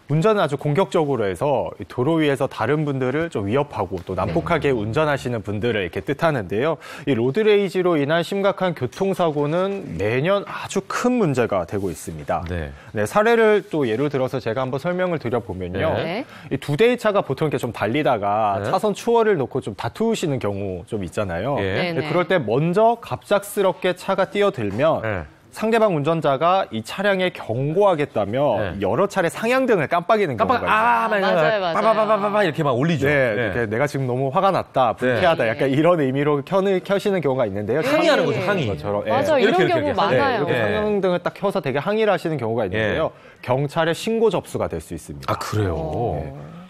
운전을 아주 공격적으로 해서 이 도로 위에서 다른 분들을 좀 위협하고 또 난폭하게 운전하시는 분들을 이렇게 뜻하는데요. 이 로드레이지로 인한 심각한 교통사고는 매년 아주 큰 문제가 되고 있습니다. 네. 네, 사례를 또 예를 들어서 제가 한번 설명을 드려보면요. 네. 이 두 대의 차가 보통 이렇게 좀 달리다가 네. 차선 추월을 놓고 좀 다투시는 경우 좀 있잖아요. 예. 네, 네, 네. 그럴 때 먼저 갑작스럽게 차가 뛰어들면 네. 상대방 상대방 운전자가 이 차량에 경고하겠다며 네. 여러 차례 상향등을 깜빡이는 경우가 있어요. 맞아요, 맞아요. 빠바바바바 이렇게 막 올리죠. 네, 네. 이렇게 내가 지금 너무 화가 났다, 불쾌하다, 네. 약간 이런 의미로 켜시는 경우가 있는데요. 항의하는 네. 거죠, 항의. 것처럼. 예. 맞아, 이렇게, 이런 이렇게, 경우 이렇게. 많아요. 이렇게 예. 상향등을 딱 켜서 되게 항의를 하시는 경우가 있는데요. 경찰에 신고 접수가 될 수 있습니다. 아, 그래요?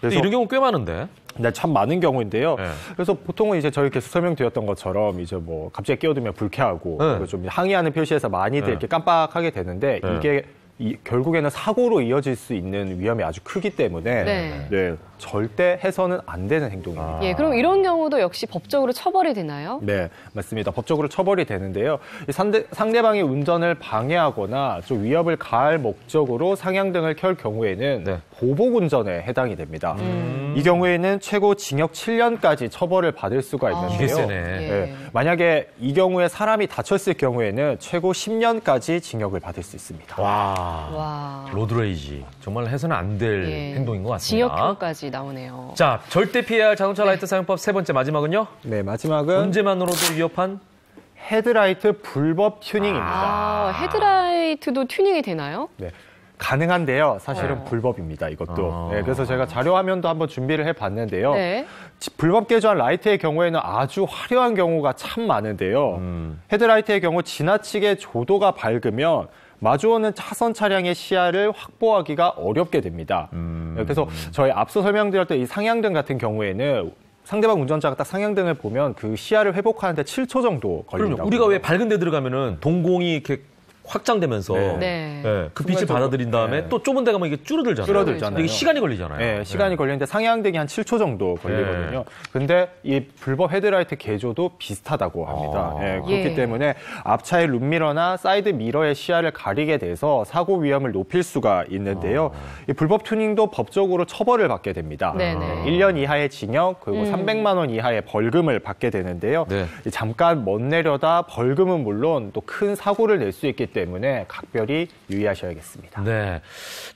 근데 그래서 이런 경우 꽤 많은데. 네, 참 많은 경우인데요. 네. 그래서 보통은 이제 저희 계속 설명드렸던 것처럼 이제 뭐 갑자기 끼어들면 불쾌하고 네. 그리고 좀 항의하는 표시에서 많이들 네. 이렇게 깜빡하게 되는데 네. 이게 결국에는 사고로 이어질 수 있는 위험이 아주 크기 때문에 네. 절대 해서는 안 되는 행동입니다. 예, 그럼 이런 경우도 역시 법적으로 처벌이 되나요? 네, 맞습니다. 법적으로 처벌이 되는데요. 이 상대방의 운전을 방해하거나 좀 위협을 가할 목적으로 상향등을 켤 경우에는 네. 보복운전에 해당이 됩니다. 이 경우에는 최고 징역 7년까지 처벌을 받을 수가 있는데요. 이게 세네. 네, 만약에 이 경우에 사람이 다쳤을 경우에는 최고 10년까지 징역을 받을 수 있습니다. 와. 로드레이지. 정말 해서는 안 될 예. 행동인 것 같습니다. 징역형까지 나오네요. 자, 절대 피해야 할 자동차 라이트 사용법 세 번째 마지막은요. 네, 마지막은 언제만으로도 위협한 헤드라이트 불법 튜닝입니다. 아, 헤드라이트도 튜닝이 되나요? 네. 가능한데요. 사실은 불법입니다. 이것도. 네, 그래서 제가 자료 화면도 한번 준비를 해봤는데요. 네. 불법 개조한 라이트의 경우에는 아주 화려한 경우가 참 많은데요. 헤드라이트의 경우 지나치게 조도가 밝으면 마주오는 차선 차량의 시야를 확보하기가 어렵게 됩니다. 그래서 저희 앞서 설명드렸던 이 상향등 같은 경우에는 상대방 운전자가 딱 상향등을 보면 그 시야를 회복하는데 7초 정도 걸린다고. 우리가 왜 밝은 데 들어가면은 동공이 이렇게 확장되면서 네. 그 빛을 받아들인 다음에 또 좁은 데 가면 이게 줄어들잖아요. 이게 시간이 걸리잖아요. 네, 시간이 걸리는데 상향등이 한 7초 정도 걸리거든요. 근데 이 불법 헤드라이트 개조도 비슷하다고 합니다. 그렇기 때문에 앞차의 룸미러나 사이드 미러의 시야를 가리게 돼서 사고 위험을 높일 수가 있는데요. 이 불법 튜닝도 법적으로 처벌을 받게 됩니다. 1년 이하의 징역 그리고 300만 원 이하의 벌금을 받게 되는데요. 잠깐 멋내려다 벌금은 물론 또 큰 사고를 낼 수 있기 때문에 각별히 유의하셔야겠습니다. 네.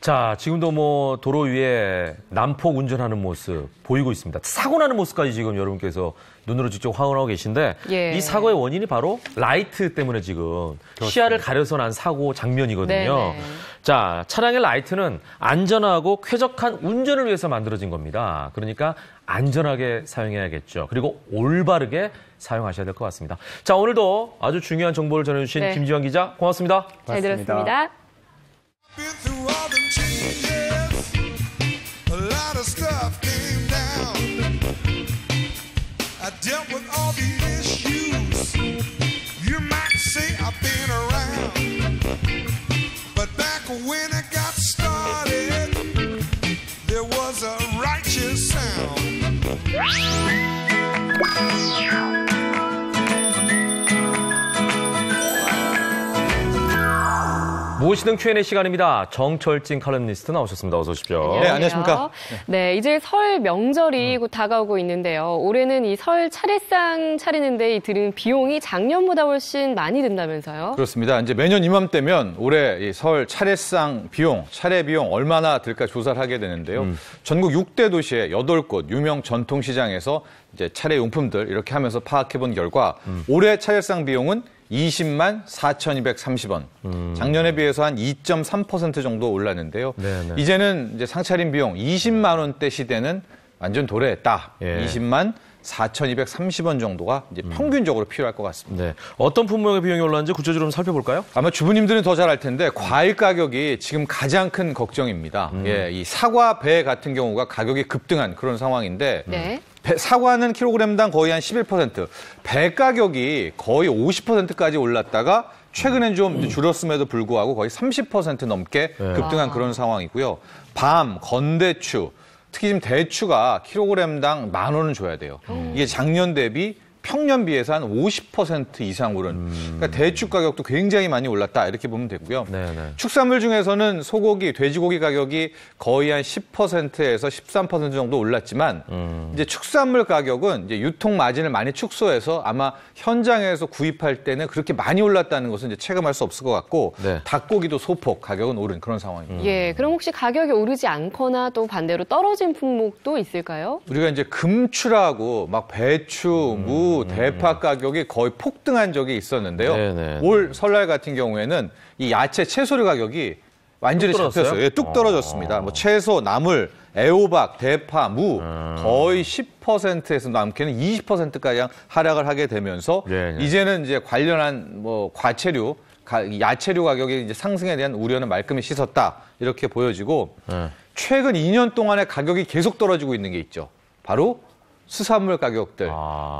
자, 지금도 뭐 도로 위에 난폭 운전하는 모습 보이고 있습니다. 사고 나는 모습까지 지금 여러분께서 눈으로 직접 확인하고 계신데 이 사고의 원인이 바로 라이트 때문에 지금 시야를 가려서 난 사고 장면이거든요. 네네. 자, 차량의 라이트는 안전하고 쾌적한 운전을 위해서 만들어진 겁니다. 그러니까 안전하게 사용해야겠죠. 그리고 올바르게 사용하셔야 될 것 같습니다. 자, 오늘도 아주 중요한 정보를 전해주신 김지환 기자 고맙습니다. 잘 들었습니다. Been through all them changes, a lot of stuff came down. I dealt with all the issues. You might say I've been around, but back when it got started, there was a righteous sound. 무엇이든 Q&A 시간입니다. 정철진 칼럼니스트 나오셨습니다. 어서 오십시오. 네, 안녕하십니까. 네, 이제 설 명절이 곧 다가오고 있는데요. 올해는 이 설 차례상 차리는 데 드는 비용이 작년보다 훨씬 많이 든다면서요? 그렇습니다. 이제 매년 이맘때면 올해 이 설 차례상 비용, 차례 비용 얼마나 들까 조사를 하게 되는데요. 전국 6대 도시의 8곳 유명 전통시장에서 이제 차례 용품들 이렇게 하면서 파악해 본 결과 올해 차례상 비용은 20만 4,230원. 작년에 비해서 한 2.3% 정도 올랐는데요. 네네. 이제는 이제 상차림 비용 20만 원대 시대는 완전 도래했다. 20만 4,230원 정도가 이제 평균적으로 필요할 것 같습니다. 네. 어떤 품목의 비용이 올랐는지 구체적으로 살펴볼까요? 아마 주부님들은 더 잘 알 텐데 과일 가격이 지금 가장 큰 걱정입니다. 이 사과, 배 같은 경우가 가격이 급등한 그런 상황인데 사과는 킬로그램당 거의 한 11%, 배 가격이 거의 50%까지 올랐다가 최근엔 좀 줄었음에도 불구하고 거의 30% 넘게 급등한 그런 상황이고요. 밤, 건대추, 특히 지금 대추가 킬로그램당 10,000원은 줘야 돼요. 이게 작년 대비 평년 비해서 한 50% 이상 오른. 그러니까 대추 가격도 굉장히 많이 올랐다 이렇게 보면 되고요. 네네. 축산물 중에서는 소고기, 돼지고기 가격이 거의 한 10%에서 13% 정도 올랐지만 이제 축산물 가격은 이제 유통 마진을 많이 축소해서 아마 현장에서 구입할 때는 그렇게 많이 올랐다는 것은 이제 체감할 수 없을 것 같고 닭고기도 소폭 가격은 오른 그런 상황입니다. 예, 그럼 혹시 가격이 오르지 않거나 또 반대로 떨어진 품목도 있을까요? 우리가 이제 금추라고 막 배추, 무, 대파 가격이 거의 폭등한 적이 있었는데요. 올 설날 같은 경우에는 이 야채, 채소류 가격이 완전히 잡혔어요. 뚝 떨어졌습니다. 뭐 채소, 나물, 애호박, 대파, 무 거의 10%에서 남게는 20%까지 하락을 하게 되면서 이제는 이제 관련한 뭐 과채류, 야채류 가격이 이제 상승에 대한 우려는 말끔히 씻었다 이렇게 보여지고 최근 2년 동안의 가격이 계속 떨어지고 있는 게 있죠. 바로 수산물 가격들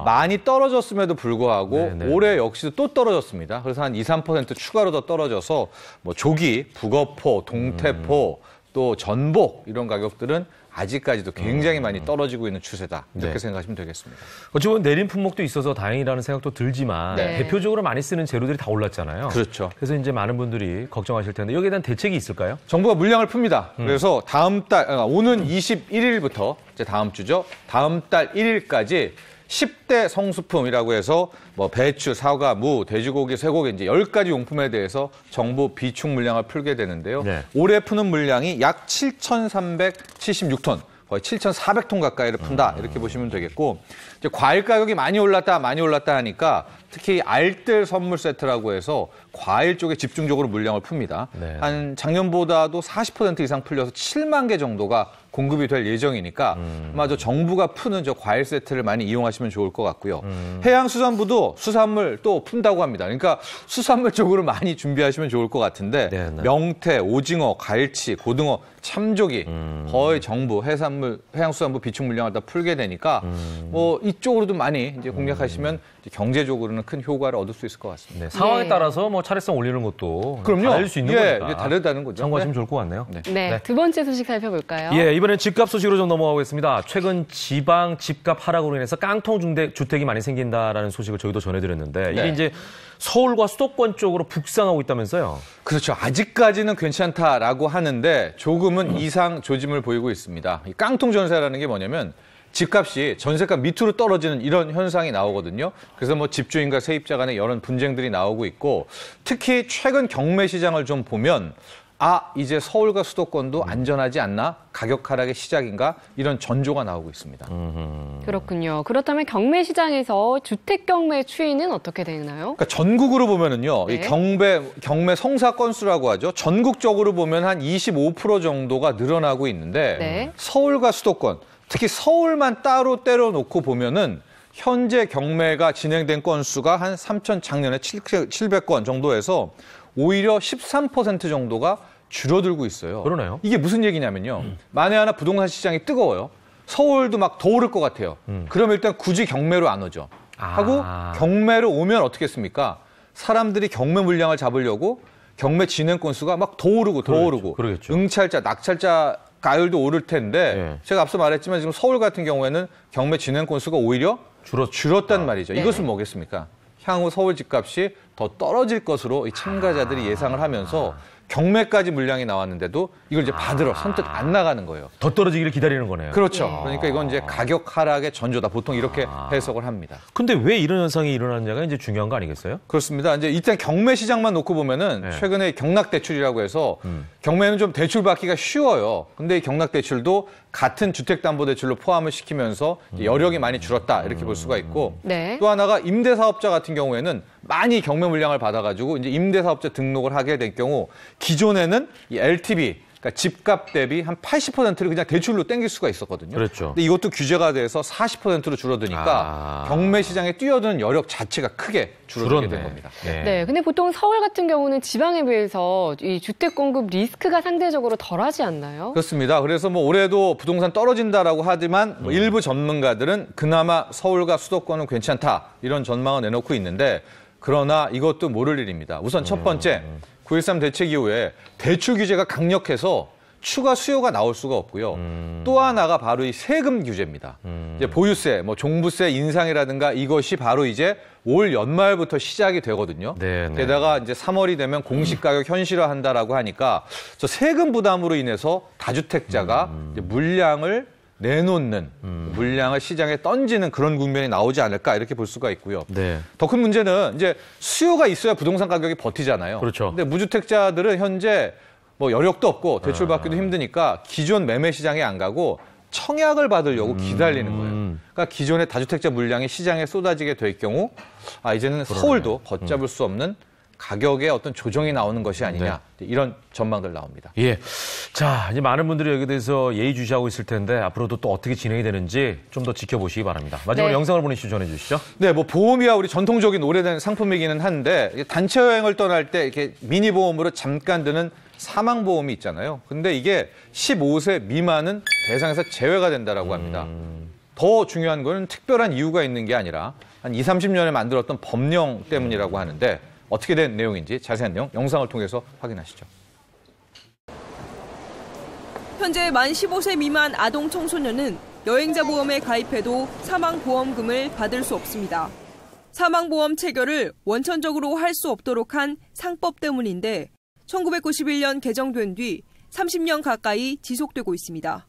많이 떨어졌음에도 불구하고 올해 역시도 또 떨어졌습니다. 그래서 한 2, 3% 추가로 더 떨어져서 뭐 조기, 북어포, 동태포, 또 전복 이런 가격들은 아직까지도 굉장히 많이 떨어지고 있는 추세다. 이렇게 생각하시면 되겠습니다. 어찌 보면 내린 품목도 있어서 다행이라는 생각도 들지만 대표적으로 많이 쓰는 재료들이 다 올랐잖아요. 그렇죠. 그래서 이제 많은 분들이 걱정하실 텐데 여기에 대한 대책이 있을까요? 정부가 물량을 풉니다. 그래서 다음 달, 오는 21일부터 이제 다음 주죠. 다음 달 1일까지 10대 성수품이라고 해서 뭐 배추, 사과, 무, 돼지고기, 쇠고기 이제 10가지 용품에 대해서 정부 비축 물량을 풀게 되는데요. 올해 푸는 물량이 약 7,376톤, 거의 7,400톤 가까이를 푼다 이렇게 보시면 되겠고 이제 과일 가격이 많이 올랐다 하니까 특히 알뜰 선물 세트라고 해서 과일 쪽에 집중적으로 물량을 풉니다. 네. 한 작년보다도 40% 이상 풀려서 7만 개 정도가 공급이 될 예정이니까 아마 저 정부가 푸는 저 과일 세트를 많이 이용하시면 좋을 것 같고요. 해양수산부도 수산물 또 푼다고 합니다. 그러니까 수산물 쪽으로 많이 준비하시면 좋을 것 같은데 네, 네. 명태, 오징어, 갈치, 고등어, 참조기 거의 정부 해양수산부 비축 물량을 다 풀게 되니까 뭐 이쪽으로도 많이 이제 공략하시면 이제 경제적으로는 큰 효과를 얻을 수 있을 것 같습니다. 네, 상황에 네. 따라서 뭐 차례성 올리는 것도 그럼요. 다를 수 있는 예, 거니까. 이게 다르다는 거죠. 참고하시면 좋을 것 같네요. 네. 네, 두 번째 소식 살펴볼까요? 예, 이번엔 집값 소식으로 좀 넘어가겠습니다. 최근 지방 집값 하락으로 인해서 깡통 주택이 많이 생긴다라는 소식을 저희도 전해드렸는데 이게 네. 이제 서울과 수도권 쪽으로 북상하고 있다면서요? 그렇죠. 아직까지는 괜찮다라고 하는데 조금은 이상 조짐을 보이고 있습니다. 이 깡통 전세라는 게 뭐냐면 집값이 전세값 밑으로 떨어지는 이런 현상이 나오거든요. 그래서 뭐 집주인과 세입자 간의 여러 분쟁들이 나오고 있고 특히 최근 경매 시장을 좀 보면 이제 서울과 수도권도 안전하지 않나? 가격 하락의 시작인가? 이런 전조가 나오고 있습니다. 그렇군요. 그렇다면 경매 시장에서 주택 경매 추이는 어떻게 되나요? 그러니까 전국으로 보면은요, 네. 이 경매 성사 건수라고 하죠. 전국적으로 보면 한 25% 정도가 늘어나고 있는데 네. 서울과 수도권, 특히 서울만 따로 때려놓고 보면은 현재 경매가 진행된 건수가 한 작년에 700건 정도에서 오히려 13% 정도가 줄어들고 있어요. 그러네요. 이게 무슨 얘기냐면요. 만에 하나 부동산 시장이 뜨거워요. 서울도 막 더 오를 것 같아요. 그럼 일단 굳이 경매로 안 오죠. 하고 경매로 오면 어떻게 했습니까? 사람들이 경매 물량을 잡으려고 경매 진행 건수가 막 더 오르고 더 오르고 그러겠죠. 응찰자, 낙찰자 가율도 오를 텐데 네. 제가 앞서 말했지만 지금 서울 같은 경우에는 경매 진행 건수가 오히려 줄었단 말이죠. 이것은 뭐겠습니까? 향후 서울 집값이 더 떨어질 것으로 이 참가자들이 예상을 하면서 경매까지 물량이 나왔는데도 이걸 이제 받으러 선뜻 안 나가는 거예요. 더 떨어지기를 기다리는 거네요. 그렇죠. 그러니까 이건 이제 가격 하락의 전조다. 보통 이렇게 해석을 합니다. 근데 왜 이런 현상이 일어났냐가 이제 중요한 거 아니겠어요? 그렇습니다. 이제 일단 경매 시장만 놓고 보면은 네. 최근에 경락대출이라고 해서 경매는 좀 대출 받기가 쉬워요. 근데 이 경락대출도 같은 주택담보대출로 포함을 시키면서 여력이 많이 줄었다. 이렇게 볼 수가 있고 네. 또 하나가 임대사업자 같은 경우에는 많이 경매 물량을 받아가지고 이제 임대사업자 등록을 하게 될 경우 기존에는 이 LTV 그러니까 집값 대비 한 80%를 그냥 대출로 땡길 수가 있었거든요. 그렇죠. 근데 이것도 규제가 돼서 40%로 줄어드니까 경매 시장에 뛰어드는 여력 자체가 크게 줄어들게 된 겁니다. 네, 근데 보통 서울 같은 경우는 지방에 비해서 이 주택 공급 리스크가 상대적으로 덜하지 않나요? 그렇습니다. 그래서 뭐 올해도 부동산 떨어진다라고 하지만 뭐 일부 전문가들은 그나마 서울과 수도권은 괜찮다 이런 전망을 내놓고 있는데 그러나 이것도 모를 일입니다. 우선 첫 번째 9.13 대책 이후에 대출 규제가 강력해서 추가 수요가 나올 수가 없고요. 또 하나가 바로 이 세금 규제입니다. 이제 보유세, 뭐 종부세 인상이라든가 이것이 바로 이제 올 연말부터 시작이 되거든요. 게다가 이제 3월이 되면 공시가격 현실화한다라고 하니까 저 세금 부담으로 인해서 다주택자가 이제 물량을 내놓는 물량을 시장에 던지는 그런 국면이 나오지 않을까 이렇게 볼 수가 있고요. 더 큰 문제는 이제 수요가 있어야 부동산 가격이 버티잖아요. 그렇죠. 근데 무주택자들은 현재 뭐 여력도 없고 대출 받기도 힘드니까 기존 매매 시장에 안 가고 청약을 받으려고 기다리는 거예요. 그러니까 기존의 다주택자 물량이 시장에 쏟아지게 될 경우 이제는 서울도 걷잡을 수 없는 가격에 어떤 조정이 나오는 것이 아니냐 이런 전망들 나옵니다. 예. 자, 이제 많은 분들이 여기에 대해서 예의주시하고 있을 텐데 앞으로도 또 어떻게 진행이 되는지 좀 더 지켜보시기 바랍니다. 마지막으로 영상을 보내주시고 전해주시죠. 네, 뭐 보험이야 우리 전통적인 오래된 상품이기는 한데 단체 여행을 떠날 때 이렇게 미니 보험으로 잠깐 드는 사망 보험이 있잖아요. 근데 이게 15세 미만은 대상에서 제외가 된다라고 합니다. 더 중요한 거는 특별한 이유가 있는 게 아니라 한 20, 30년에 만들었던 법령 때문이라고 하는데 어떻게 된 내용인지 자세한 내용 영상을 통해서 확인하시죠. 현재 만 15세 미만 아동 청소년은 여행자 보험에 가입해도 사망보험금을 받을 수 없습니다. 사망보험 체결을 원천적으로 할 수 없도록 한 상법 때문인데 1991년 개정된 뒤 30년 가까이 지속되고 있습니다.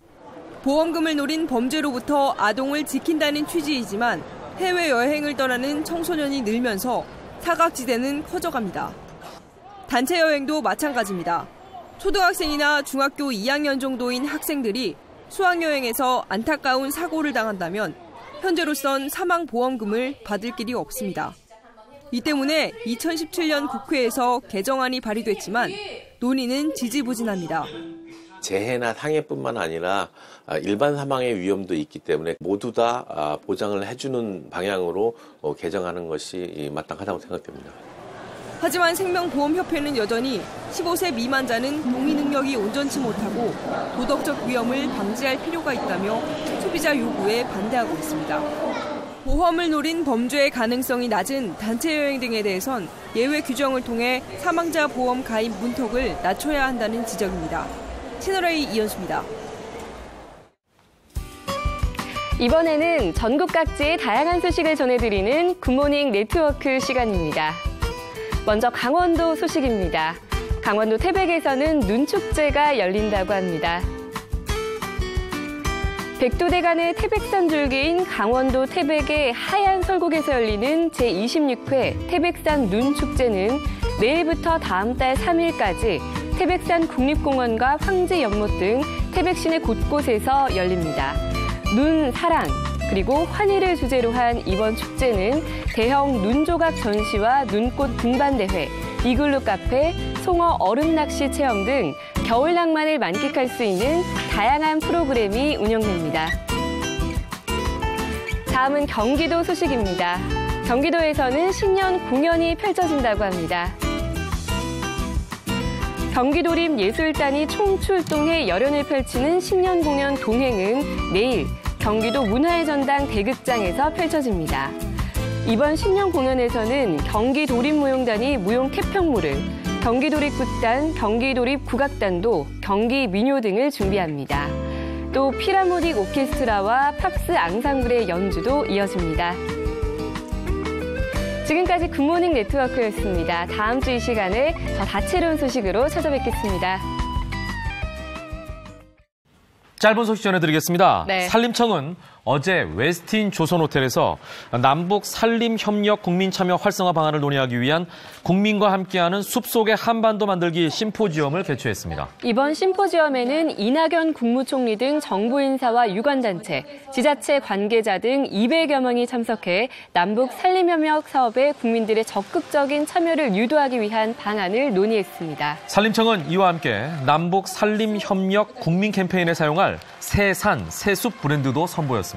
보험금을 노린 범죄로부터 아동을 지킨다는 취지이지만 해외여행을 떠나는 청소년이 늘면서 사각지대는 커져갑니다. 단체 여행도 마찬가지입니다. 초등학생이나 중학교 2학년 정도인 학생들이 수학여행에서 안타까운 사고를 당한다면 현재로선 사망보험금을 받을 길이 없습니다. 이 때문에 2017년 국회에서 개정안이 발의됐지만 논의는 지지부진합니다. 재해나 상해뿐만 아니라 일반 사망의 위험도 있기 때문에 모두 다 보장을 해주는 방향으로 개정하는 것이 마땅하다고 생각됩니다. 하지만 생명보험협회는 여전히 15세 미만자는 동의 능력이 온전치 못하고 도덕적 위험을 방지할 필요가 있다며 소비자 요구에 반대하고 있습니다. 보험을 노린 범죄의 가능성이 낮은 단체 여행 등에 대해선 예외 규정을 통해 사망자 보험 가입 문턱을 낮춰야 한다는 지적입니다. 채널A 이현수입니다. 이번에는 전국 각지의 다양한 소식을 전해드리는 굿모닝 네트워크 시간입니다. 먼저 강원도 소식입니다. 강원도 태백에서는 눈축제가 열린다고 합니다. 백두대간의 태백산 줄기인 강원도 태백의 하얀 설국에서 열리는 제26회 태백산 눈축제는 내일부터 다음 달 3일까지 태백산 국립공원과 황제 연못 등 태백 시내 곳곳에서 열립니다. 눈, 사랑, 그리고 환희를 주제로 한 이번 축제는 대형 눈조각 전시와 눈꽃 등반대회, 이글루 카페, 송어 얼음 낚시 체험 등 겨울 낭만을 만끽할 수 있는 다양한 프로그램이 운영됩니다. 다음은 경기도 소식입니다. 경기도에서는 신년 공연이 펼쳐진다고 합니다. 경기도립 예술단이 총출동해 열연을 펼치는 신년 공연 동행은 내일 경기도 문화의 전당 대극장에서 펼쳐집니다. 이번 신년 공연에서는 경기도립무용단이 무용 태평무를, 경기도립극단, 경기도립국악단도 경기민요 등을 준비합니다. 또 피라모닉 오케스트라와 팝스 앙상블의 연주도 이어집니다. 지금까지 굿모닝 네트워크였습니다. 다음 주 이 시간에 더 다채로운 소식으로 찾아뵙겠습니다. 짧은 소식 전해드리겠습니다. 네. 산림청은 어제 웨스틴 조선호텔에서 남북 산림협력 국민참여 활성화 방안을 논의하기 위한 국민과 함께하는 숲속의 한반도 만들기 심포지엄을 개최했습니다. 이번 심포지엄에는 이낙연 국무총리 등 정부 인사와 유관단체, 지자체 관계자 등 200여 명이 참석해 남북 산림협력 사업에 국민들의 적극적인 참여를 유도하기 위한 방안을 논의했습니다. 산림청은 이와 함께 남북 산림협력 국민 캠페인에 사용할 새산, 새숲 브랜드도 선보였습니다.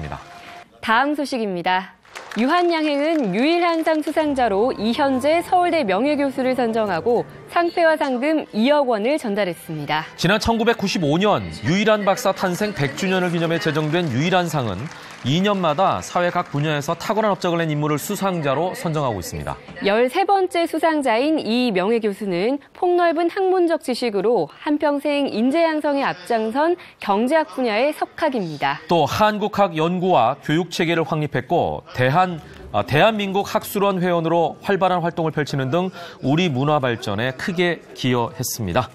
다음 소식입니다. 유한양행은 유일한상 수상자로 이현재 서울대 명예교수를 선정하고 상패와 상금 2억 원을 전달했습니다. 지난 1995년 유일한 박사 탄생 100주년을 기념해 제정된 유일한상은 2년마다 사회 각 분야에서 탁월한 업적을 낸 인물을 수상자로 선정하고 있습니다. 13번째 수상자인 이 명예교수는 폭넓은 학문적 지식으로 한평생 인재 양성에 앞장선 경제학 분야의 석학입니다. 또 한국학 연구와 교육체계를 확립했고 대한민국 학술원 회원으로 활발한 활동을 펼치는 등 우리 문화 발전에 크게 기여했습니다.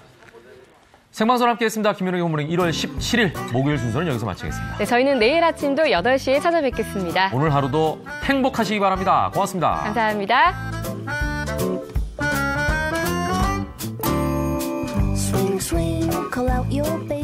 생방송 함께했습니다. 김현욱의 굿모닝 1월 17일 목요일 순서는 여기서 마치겠습니다. 네, 저희는 내일 아침도 8시에 찾아뵙겠습니다. 오늘 하루도 행복하시기 바랍니다. 고맙습니다. 감사합니다. Swing, swing, call out your baby.